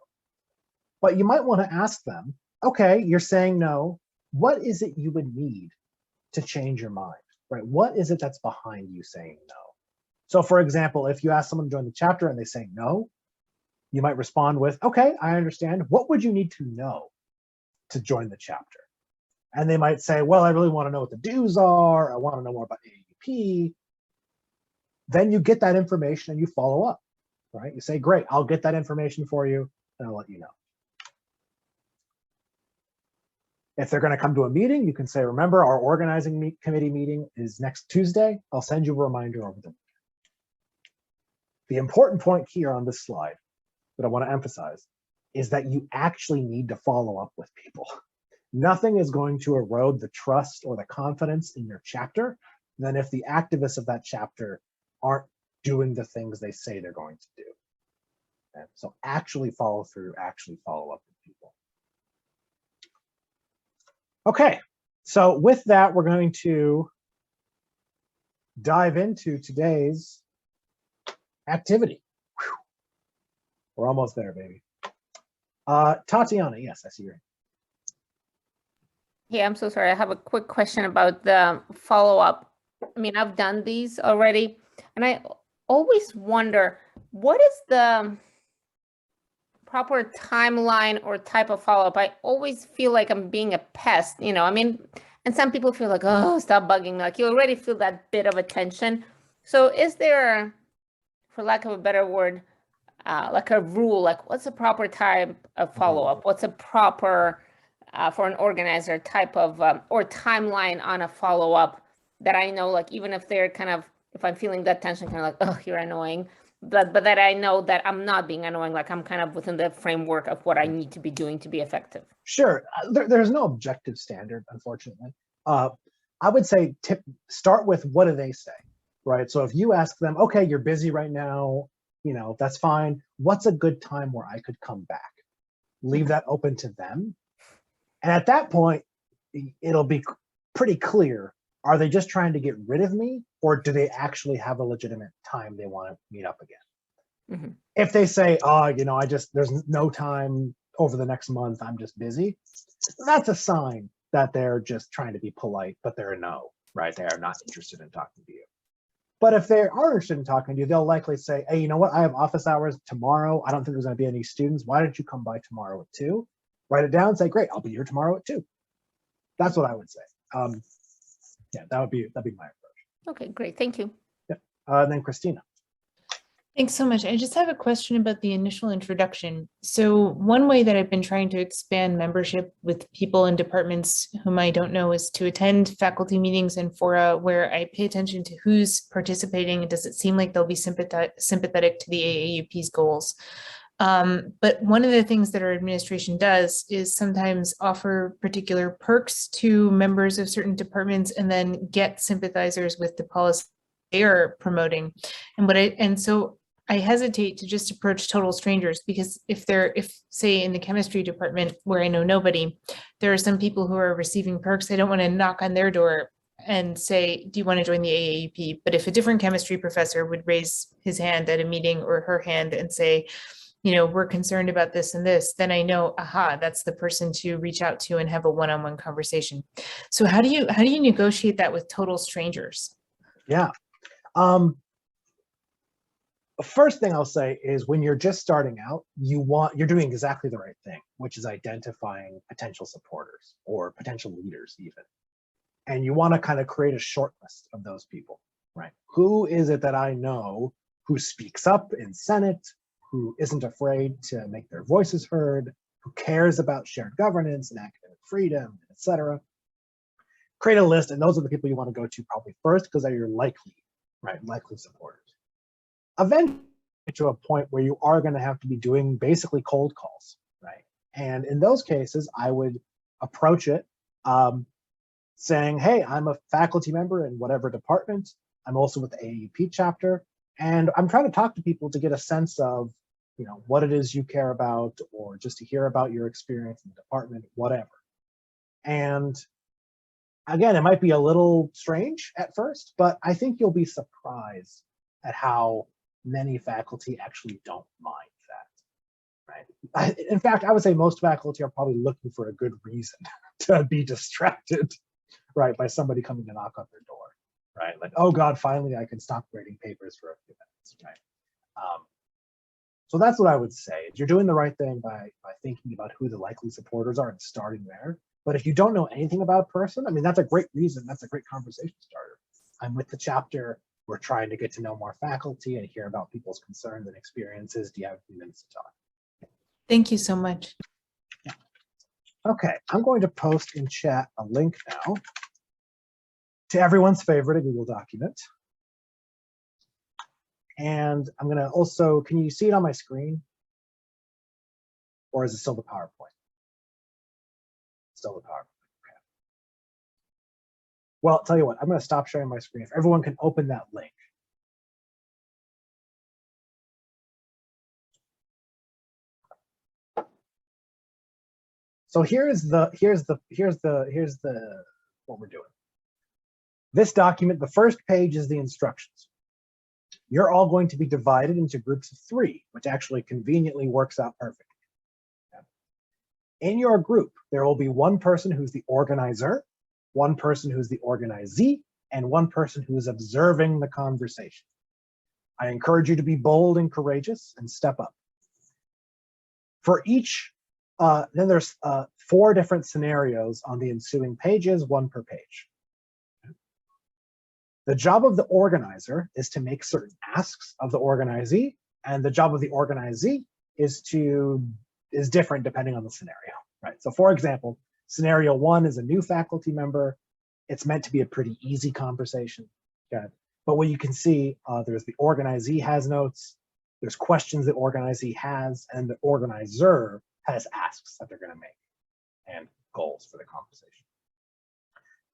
A: But you might want to ask them, okay, you're saying no. What is it you would need to change your mind? Right? What is it that's behind you saying no? So for example, if you ask someone to join the chapter and they say no, you might respond with, okay, I understand. What would you need to know to join the chapter? And they might say, well, I really want to know what the dues are. I want to know more about AAUP. Then you get that information and you follow up. Right? You say, great, I'll get that information for you and I'll let you know. If they're going to come to a meeting, you can say, remember, our organizing committee meeting is next Tuesday. I'll send you a reminder over the weekend. The important point here on this slide that I want to emphasize is that you actually need to follow up with people. Nothing is going to erode the trust or the confidence in your chapter than if the activists of that chapter aren't doing the things they say they're going to do. Okay? So actually follow through, actually follow up with people. Okay, so with that, we're going to dive into today's activity. Whew. We're almost there, baby. Tatiana, yes, I see your hand.
F: Yeah, I'm so sorry. I have a quick question about the follow-up. I mean, I've done these already, and I always wonder, what is the proper timeline or type of follow-up? I always feel like I'm being a pest, I mean, and some people feel like, oh, stop bugging me. Like you already feel that bit of attention. So is there, for lack of a better word, like a rule, like what's a proper type of follow-up? What's a proper, for an organizer, type of, or timeline on a follow-up that I know, like, even if they're kind of, if I'm feeling that tension, kind of like, oh, you're annoying, but that I know that I'm not being annoying, like I'm kind of within the framework of what I need to be doing to be effective.
A: Sure, there's no objective standard, unfortunately. I would say start with what do they say, right? So if you ask them, okay, you're busy right now, that's fine. What's a good time where I could come back? Leave that open to them. And at that point, it'll be pretty clear. Are they just trying to get rid of me, or do they actually have a legitimate time they want to meet up again?
F: Mm-hmm.
A: If they say, there's no time over the next month, I'm just busy, that's a sign that they're just trying to be polite, but they're a no, right? They are not interested in talking to you. But if they are interested in talking to you, they'll likely say, hey, you know what? I have office hours tomorrow. I don't think there's going to be any students. Why don't you come by tomorrow at 2? Write it down, say, great, I'll be here tomorrow at 2. That's what I would say. Yeah, that'd be my approach.
F: Okay, great. Thank you.
A: Yeah. And then Christina.
G: Thanks so much. I just have a question about the initial introduction. So one way that I've been trying to expand membership with people in departments whom I don't know is to attend faculty meetings and fora where I pay attention to who's participating and does it seem like they'll be sympathetic to the AAUP's goals. But one of the things that our administration does is sometimes offer particular perks to members of certain departments and then get sympathizers with the policy they are promoting. And so I hesitate to just approach total strangers because if say in the chemistry department where I know nobody, there are some people who are receiving perks. I don't want to knock on their door and say, do you want to join the AAUP? But if a different chemistry professor would raise his hand at a meeting or her hand and say, we're concerned about this and this, then I know, aha, that's the person to reach out to and have a one-on-one conversation. So how do you negotiate that with total strangers?
A: Yeah. The first thing I'll say is when you're just starting out, you're doing exactly the right thing, which is identifying potential supporters or potential leaders even. And you want to kind of create a short list of those people, right? Who is it that I know who speaks up in Senate, who isn't afraid to make their voices heard, who cares about shared governance and academic freedom, etc. Create a list, and those are the people you want to go to probably first because they're your likely supporters. Eventually, to a point where you are going to have to be doing basically cold calls, right? And in those cases, I would approach it saying, hey, I'm a faculty member in whatever department. I'm also with the AAUP chapter, and I'm trying to talk to people to get a sense of, what it is you care about, or just to hear about your experience in the department, whatever. And again, it might be a little strange at first, but I think you'll be surprised at how many faculty actually don't mind that, right? In fact, I would say most faculty are probably looking for a good reason to be distracted, right, by somebody coming to knock on their door, right? Like, oh God, finally I can stop grading papers for a few minutes, right? So that's what I would say. You're doing the right thing by thinking about who the likely supporters are and starting there. But if you don't know anything about a person, I mean, that's a great reason. That's a great conversation starter. I'm with the chapter. We're trying to get to know more faculty and hear about people's concerns and experiences. Do you have a few minutes to talk?
G: Thank you so much.
A: Yeah. Okay, I'm going to post in chat a link now to everyone's favorite Google document. And I'm going to also, can you see it on my screen? Or is it still the PowerPoint? Still the PowerPoint. Okay. Well, I'll tell you what, I'm going to stop sharing my screen. If everyone can open that link. So here's what we're doing. This document, the first page is the instructions. You're all going to be divided into groups of 3, which actually conveniently works out perfectly. In your group, there will be one person who's the organizer, one person who's the organizee, and one person who is observing the conversation. I encourage you to be bold and courageous and step up. For each, then there's 4 different scenarios on the ensuing pages, 1 per page. The job of the organizer is to make certain asks of the organizee, and the job of the organizee is different depending on the scenario, right? So for example, scenario 1 is a new faculty member. It's meant to be a pretty easy conversation, okay? But what you can see, there's the organizee has notes, there's questions the organizee has, and the organizer has asks that they're gonna make and goals for the conversation.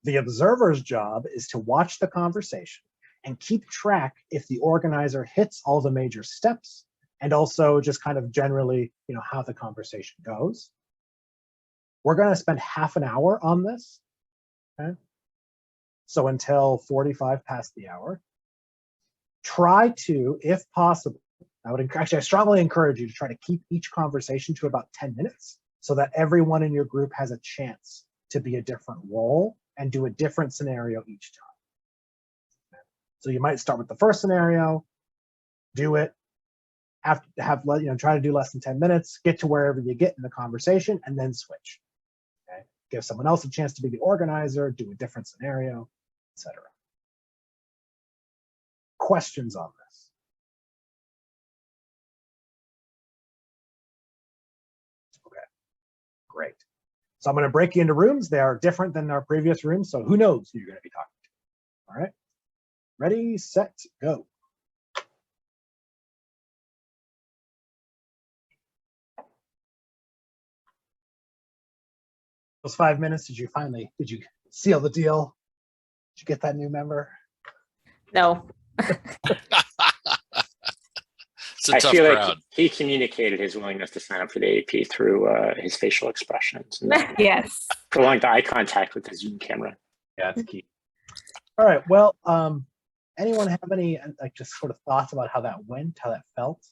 A: The observer's job is to watch the conversation and keep track if the organizer hits all the major steps, and also just kind of generally, how the conversation goes. We're going to spend half an hour on this. Okay? So until 45 past the hour. Try to, if possible, I strongly encourage you to try to keep each conversation to about 10 minutes so that everyone in your group has a chance to be a different role and do a different scenario each time. So you might start with the first scenario, do it, try to do less than 10 minutes, get to wherever you get in the conversation, and then switch. Okay? Give someone else a chance to be the organizer, do a different scenario, etc. Questions on this? Okay, great. So I'm going to break you into rooms. They are different than our previous rooms, so who knows who you're going to be talking to. All right, ready, set, go. Those 5 minutes, did you seal the deal? Did you get that new member?
F: No.
H: It's a
I: I
H: tough
I: feel
H: crowd.
I: like he communicated his willingness to sign up for the AP through his facial expressions and
F: Yes.
I: prolonged eye contact with the Zoom camera.
A: Yeah, that's key. All right. Well, anyone have any just sort of thoughts about how that went, how that felt?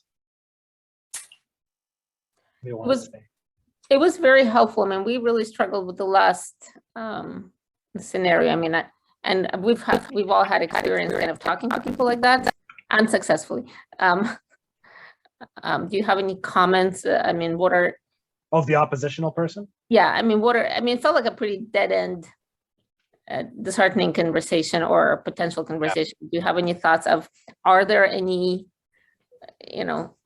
F: It was very helpful. I mean, we really struggled with the last scenario. I mean, and we've all had experience kind of talking to people like that unsuccessfully. Do you have any comments? I mean, what are
A: of the oppositional person?
F: Yeah, I mean, it felt like a pretty dead end, disheartening conversation or potential conversation. Yeah. Do you have any thoughts of, are there any,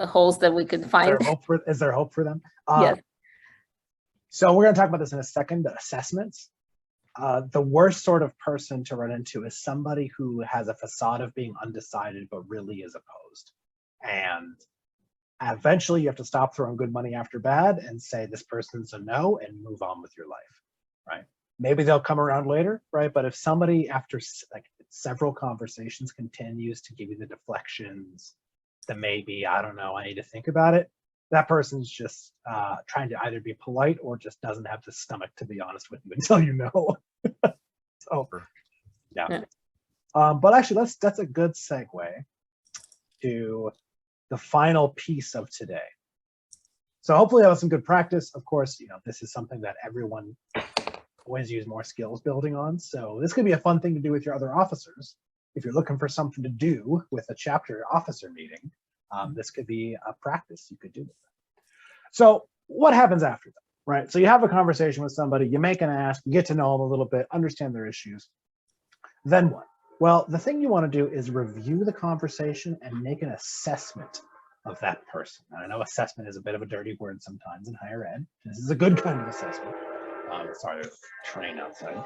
F: holes that we could find?
A: Is there hope for them?
F: Yes.
A: So we're going to talk about this in a second, assessments. The worst sort of person to run into is somebody who has a facade of being undecided, but really is opposed. And eventually you have to stop throwing good money after bad and say this person's a no and move on with your life, right? Maybe they'll come around later, right? But if somebody after several conversations continues to give you the deflections, the maybe, I don't know, I need to think about it, that person's just trying to either be polite or just doesn't have the stomach to be honest with you until you know. So, yeah. But actually, that's a good segue to the final piece of today. So hopefully that was some good practice. Of course, this is something that everyone always use more skills building on. So this could be a fun thing to do with your other officers. If you're looking for something to do with a chapter officer meeting, this could be a practice you could do with them. So what happens after that, right? So you have a conversation with somebody, you make an ask, you get to know them a little bit, understand their issues. Then what? Well, the thing you want to do is review the conversation and make an assessment of that person. And I know assessment is a bit of a dirty word sometimes in higher ed. This is a good kind of assessment. Sorry, there's a train outside.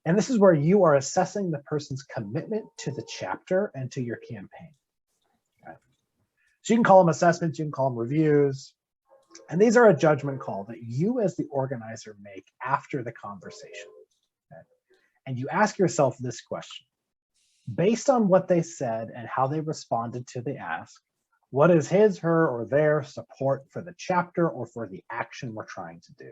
A: And this is where you are assessing the person's commitment to the chapter and to your campaign. Okay. So you can call them assessments, you can call them reviews. And these are a judgment call that you as the organizer make after the conversation. Okay. And you ask yourself this question. Based on what they said and how they responded to the ask, what is his, her, or their support for the chapter or for the action we're trying to do?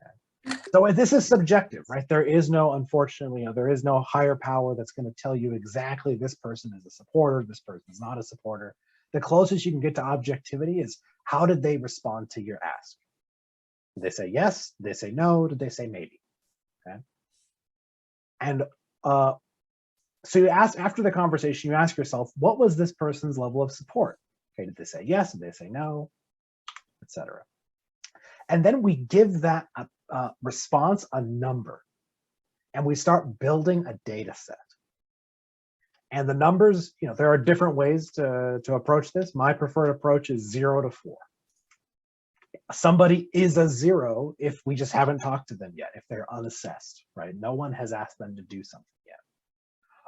A: Okay. So this is subjective, right? There is no, unfortunately, there is no higher power that's going to tell you exactly this person is a supporter, this person is not a supporter. The closest you can get to objectivity is how did they respond to your ask? Did they say yes? Did they say no? Did they say maybe? Okay. And so you ask, after the conversation, you ask yourself, what was this person's level of support? Okay, did they say yes? Did they say no? Etc. And then we give that response a number, and we start building a data set. And the numbers, there are different ways to approach this. My preferred approach is 0 to 4. Somebody is a 0 if we just haven't talked to them yet, if they're unassessed, right? No one has asked them to do something yet.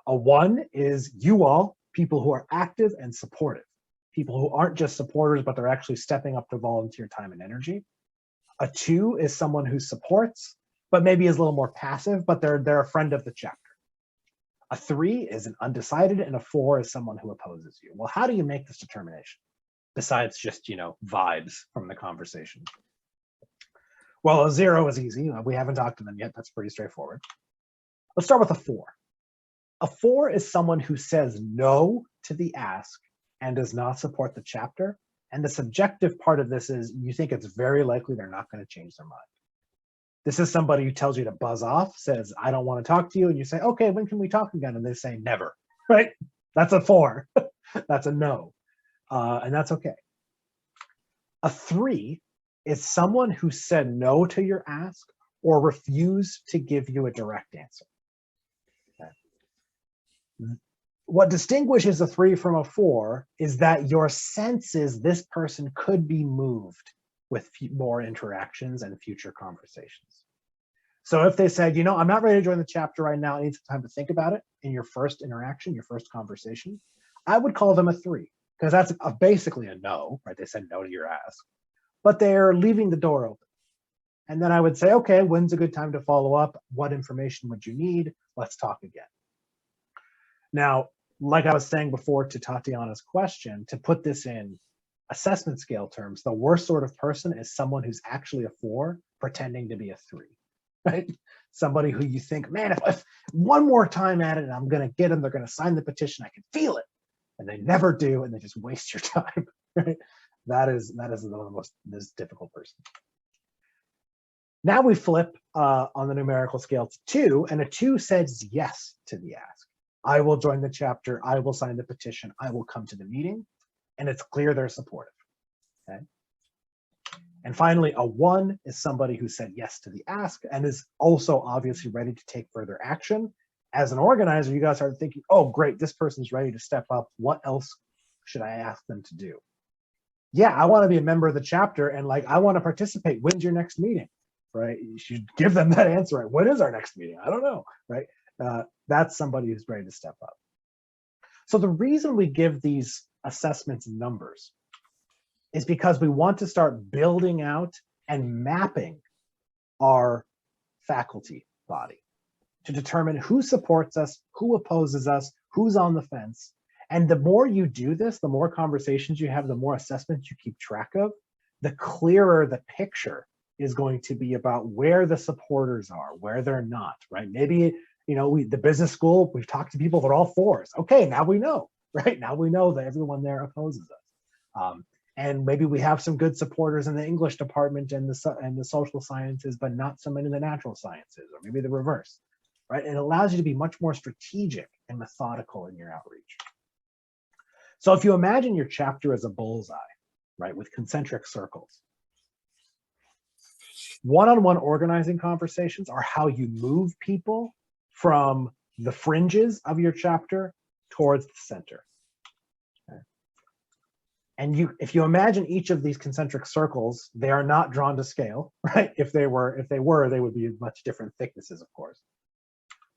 A: A 1 is you all, people who are active and supportive, people who aren't just supporters, but they're actually stepping up to volunteer time and energy. A 2 is someone who supports, but maybe is a little more passive, but they're a friend of the chapter. A 3 is an undecided, and a 4 is someone who opposes you. Well, how do you make this determination besides just, vibes from the conversation? Well, a 0 is easy. We haven't talked to them yet. That's pretty straightforward. Let's start with a 4. A 4 is someone who says no to the ask and does not support the chapter. And the subjective part of this is you think it's very likely they're not going to change their mind. This is somebody who tells you to buzz off, says, I don't want to talk to you. And you say, okay, when can we talk again? And they say, never, right? That's a 4. That's a no. And that's okay. A 3 is someone who said no to your ask or refused to give you a direct answer. Okay. What distinguishes a 3 from a 4 is that your sense is this person could be moved with more interactions and future conversations. So if they said, I'm not ready to join the chapter right now, I need some time to think about it in your first interaction, your first conversation, I would call them a 3, because that's basically a no, right? They said no to your ask, but they're leaving the door open. And then I would say, okay, when's a good time to follow up? What information would you need? Let's talk again. Now, like I was saying before to Tatiana's question, to put this in assessment scale terms, the worst sort of person is someone who's actually a 4 pretending to be a 3, right? Somebody who you think, man, if one more time at it, I'm going to get them, they're going to sign the petition, I can feel it. And they never do, and they just waste your time, right? That is one of the most difficult person. Now we flip on the numerical scale to 2, and a 2 says yes to the ask. I will join the chapter, I will sign the petition, I will come to the meeting, and it's clear they're supportive, okay? And finally, a 1 is somebody who said yes to the ask and is also obviously ready to take further action. As an organizer, you guys start thinking, oh, great, this person's ready to step up. What else should I ask them to do? Yeah, I want to be a member of the chapter and I want to participate. When's your next meeting, right? You should give them that answer. Right? When is our next meeting? I don't know, right? That's somebody who's ready to step up. So the reason we give these assessments numbers is because we want to start building out and mapping our faculty body to determine who supports us, who opposes us, who's on the fence. And the more you do this, the more conversations you have, the more assessments you keep track of, the clearer the picture is going to be about where the supporters are, where they're not, right? Maybe, the business school, we've talked to people that are all 4s. Okay, now we know, right? Now we know that everyone there opposes us. And maybe we have some good supporters in the English department and the social sciences, but not so many in the natural sciences, or maybe the reverse, right? It allows you to be much more strategic and methodical in your outreach. So if you imagine your chapter as a bullseye, right, with concentric circles, one-on-one organizing conversations are how you move people from the fringes of your chapter towards the center. Okay. And if you imagine each of these concentric circles, they are not drawn to scale, right? If they were, they would be much different thicknesses, of course.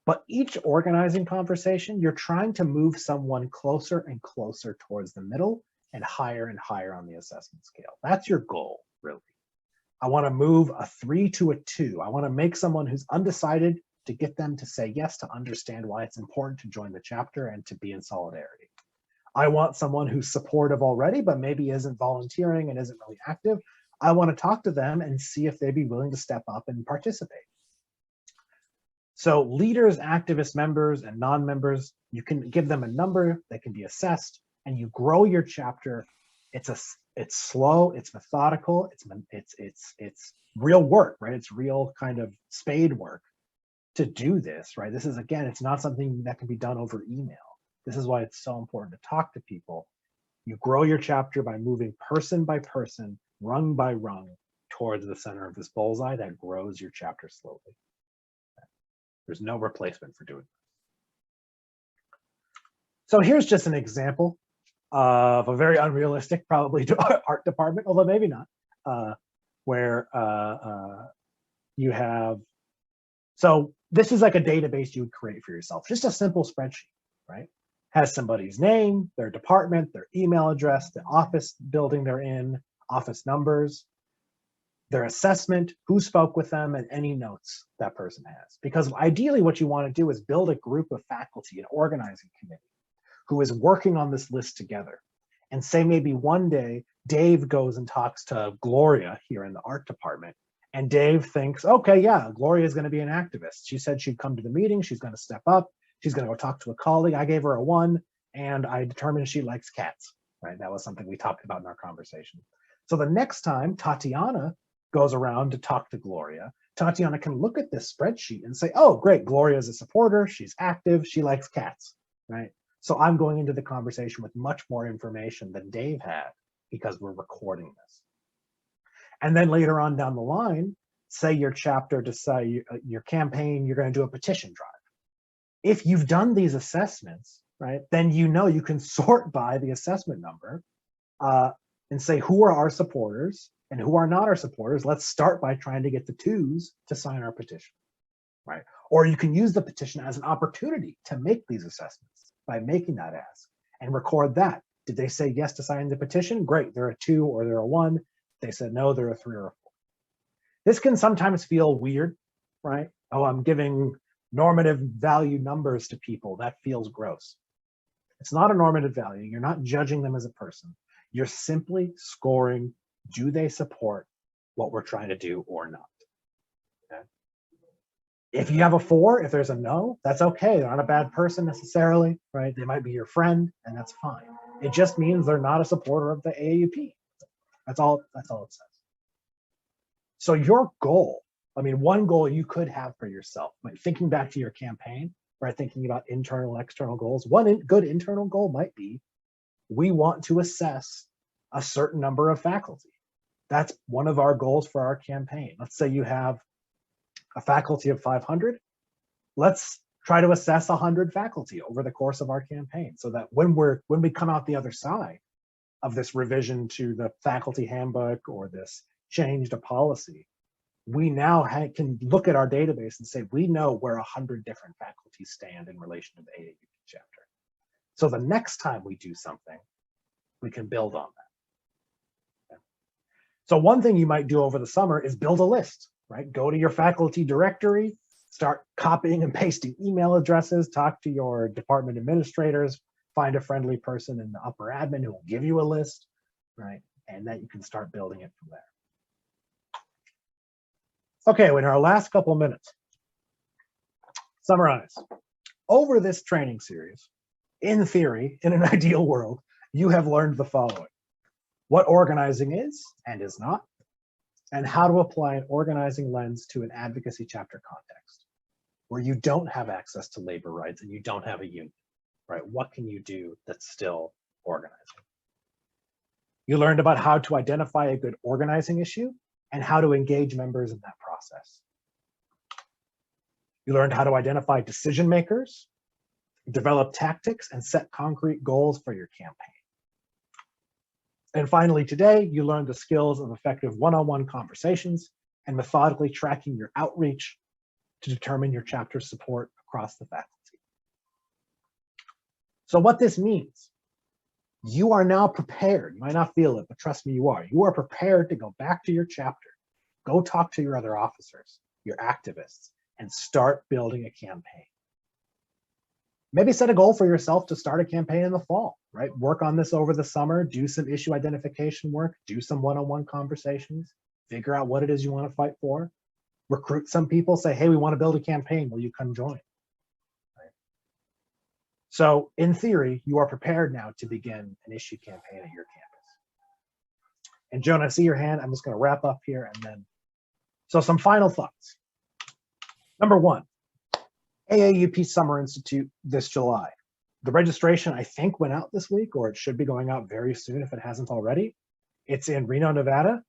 A: But each organizing conversation, you're trying to move someone closer and closer towards the middle and higher on the assessment scale. That's your goal, really. I want to move a 3 to a 2. I want to make someone who's undecided to get them to say yes, to understand why it's important to join the chapter and to be in solidarity. I want someone who's supportive already, but maybe isn't volunteering and isn't really active. I want to talk to them and see if they'd be willing to step up and participate. So leaders, activists, members, and non-members, you can give them a number, they can be assessed, and you grow your chapter. It's slow, it's methodical, it's real work, right? It's real kind of spade work to do this, right? This is, again, it's not something that can be done over email. This is why it's so important to talk to people. You grow your chapter by moving person by person, rung by rung, towards the center of this bullseye that grows your chapter slowly. There's no replacement for doing this. So here's just an example of a very unrealistic, probably, art department, although maybe not, where you have, so this is like a database you would create for yourself, just a simple spreadsheet, right? Has somebody's name, their department, their email address, the office building they're in, office numbers. their assessment, who spoke with them, and any notes that person has. Because ideally what you want to do is build a group of faculty, an organizing committee, who is working on this list together. And say maybe one day, Dave goes and talks to Gloria here in the art department. And Dave thinks, okay, yeah, Gloria is going to be an activist. She said she'd come to the meeting. She's going to step up. She's going to go talk to a colleague. I gave her a 1, and I determined she likes cats, right? That was something we talked about in our conversation. So the next time Tatiana goes around to talk to Gloria, Tatiana can look at this spreadsheet and say, oh, great, Gloria is a supporter. She's active. She likes cats, right? So I'm going into the conversation with much more information than Dave had because we're recording this. And then later on down the line, say your chapter decide your campaign, you're going to do a petition drive. If you've done these assessments, right, then you know you can sort by the assessment number and say who are our supporters and who are not our supporters. Let's start by trying to get the 2s to sign our petition, right? Or you can use the petition as an opportunity to make these assessments by making that ask and record that. Did they say yes to signing the petition? Great, they're a 2 or they're a 1. They said no, they're a 3 or a 4. This can sometimes feel weird, right? Oh, I'm giving normative value numbers to people. That feels gross. It's not a normative value. You're not judging them as a person. You're simply scoring, do they support what we're trying to do or not? Okay? If you have a 4, if there's a no, that's okay. They're not a bad person necessarily, right? They might be your friend, and that's fine. It just means they're not a supporter of the AAUP. That's all it says. So your goal, I mean, one goal you could have for yourself, like thinking back to your campaign, right? Thinking about internal, external goals. One good internal goal might be, we want to assess a certain number of faculty. That's one of our goals for our campaign. Let's say you have a faculty of 500. Let's try to assess 100 faculty over the course of our campaign so that when we come out the other side of this revision to the faculty handbook or this change to policy, we now can look at our database and say, we know where 100 different faculty stand in relation to the AAUP chapter. So the next time we do something, we can build on that. Okay. So one thing you might do over the summer is build a list, right? Go to your faculty directory, start copying and pasting email addresses, talk to your department administrators, find a friendly person in the upper admin who will give you a list, right? And then you can start building it from there. Okay, in our last couple of minutes, summarize. Over this training series, in theory, in an ideal world, you have learned the following: what organizing is and is not, and how to apply an organizing lens to an advocacy chapter context, where you don't have access to labor rights and you don't have a union, right? What can you do that's still organizing? You learned about how to identify a good organizing issue and how to engage members in that process. You learned how to identify decision makers, develop tactics, and set concrete goals for your campaign. And finally, today, you learned the skills of effective one-on-one conversations and methodically tracking your outreach to determine your chapter support across the faculty. So what this means, you are now prepared. You might not feel it, but trust me, you are. You are prepared to go back to your chapter, go talk to your other officers, your activists, and start building a campaign. Maybe set a goal for yourself to start a campaign in the fall, right? Work on this over the summer, do some issue identification work, do some one-on-one conversations, figure out what it is you want to fight for, recruit some people, say, hey, we want to build a campaign, will you come join? Right? So in theory, you are prepared now to begin an issue campaign at your campus. And Joan, I see your hand. I'm just going to wrap up here and then. So some final thoughts. Number one, AAUP Summer Institute this July. The registration, I think, went out this week, or it should be going out very soon if it hasn't already. It's in Reno, Nevada.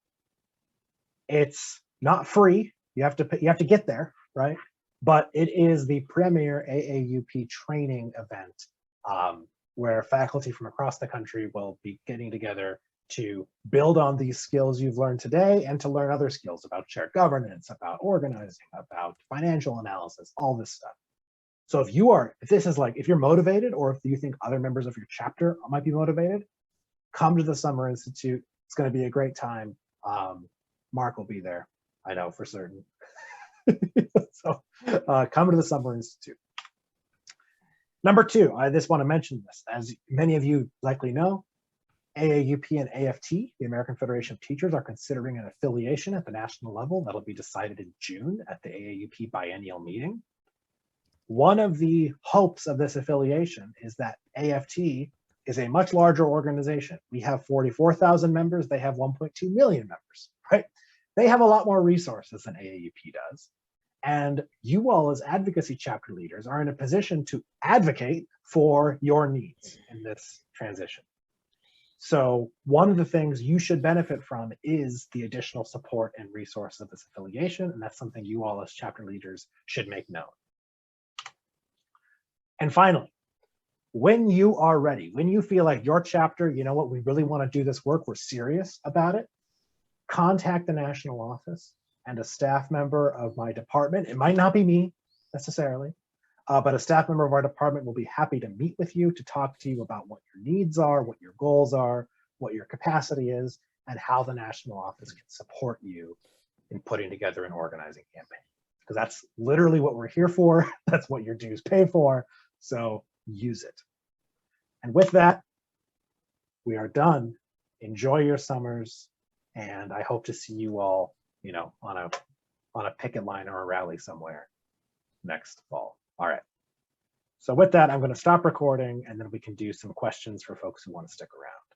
A: It's not free. You have to get there, right? But it is the premier AAUP training event where faculty from across the country will be getting together to build on these skills you've learned today and to learn other skills about shared governance, about organizing, about financial analysis, all this stuff. So if you're motivated, or if you think other members of your chapter might be motivated, come to the Summer Institute. It's going to be a great time. Mark will be there. I know for certain. So come to the Summer Institute. Number two, I just want to mention this. As many of you likely know, AAUP and AFT, the American Federation of Teachers, are considering an affiliation at the national level that'll be decided in June at the AAUP biennial meeting. One of the hopes of this affiliation is that AFT is a much larger organization. We have 44,000 members, they have 1.2 million members, right? They have a lot more resources than AAUP does. And you all as advocacy chapter leaders are in a position to advocate for your needs in this transition. So one of the things you should benefit from is the additional support and resources of this affiliation, and that's something you all as chapter leaders should make known. And finally, when you are ready, when you feel like your chapter, you know what, we really want to do this work, we're serious about it, contact the national office and a staff member of my department. It might not be me necessarily, but a staff member of our department will be happy to meet with you to talk to you about what your needs are, what your goals are, what your capacity is, and how the national office can support you in putting together an organizing campaign. Because that's literally what we're here for. That's what your dues pay for. So use it. And with that, we are done. Enjoy your summers. And I hope to see you all, you know, on a picket line or a rally somewhere next fall. All right. So with that, I'm going to stop recording and then we can do some questions for folks who want to stick around.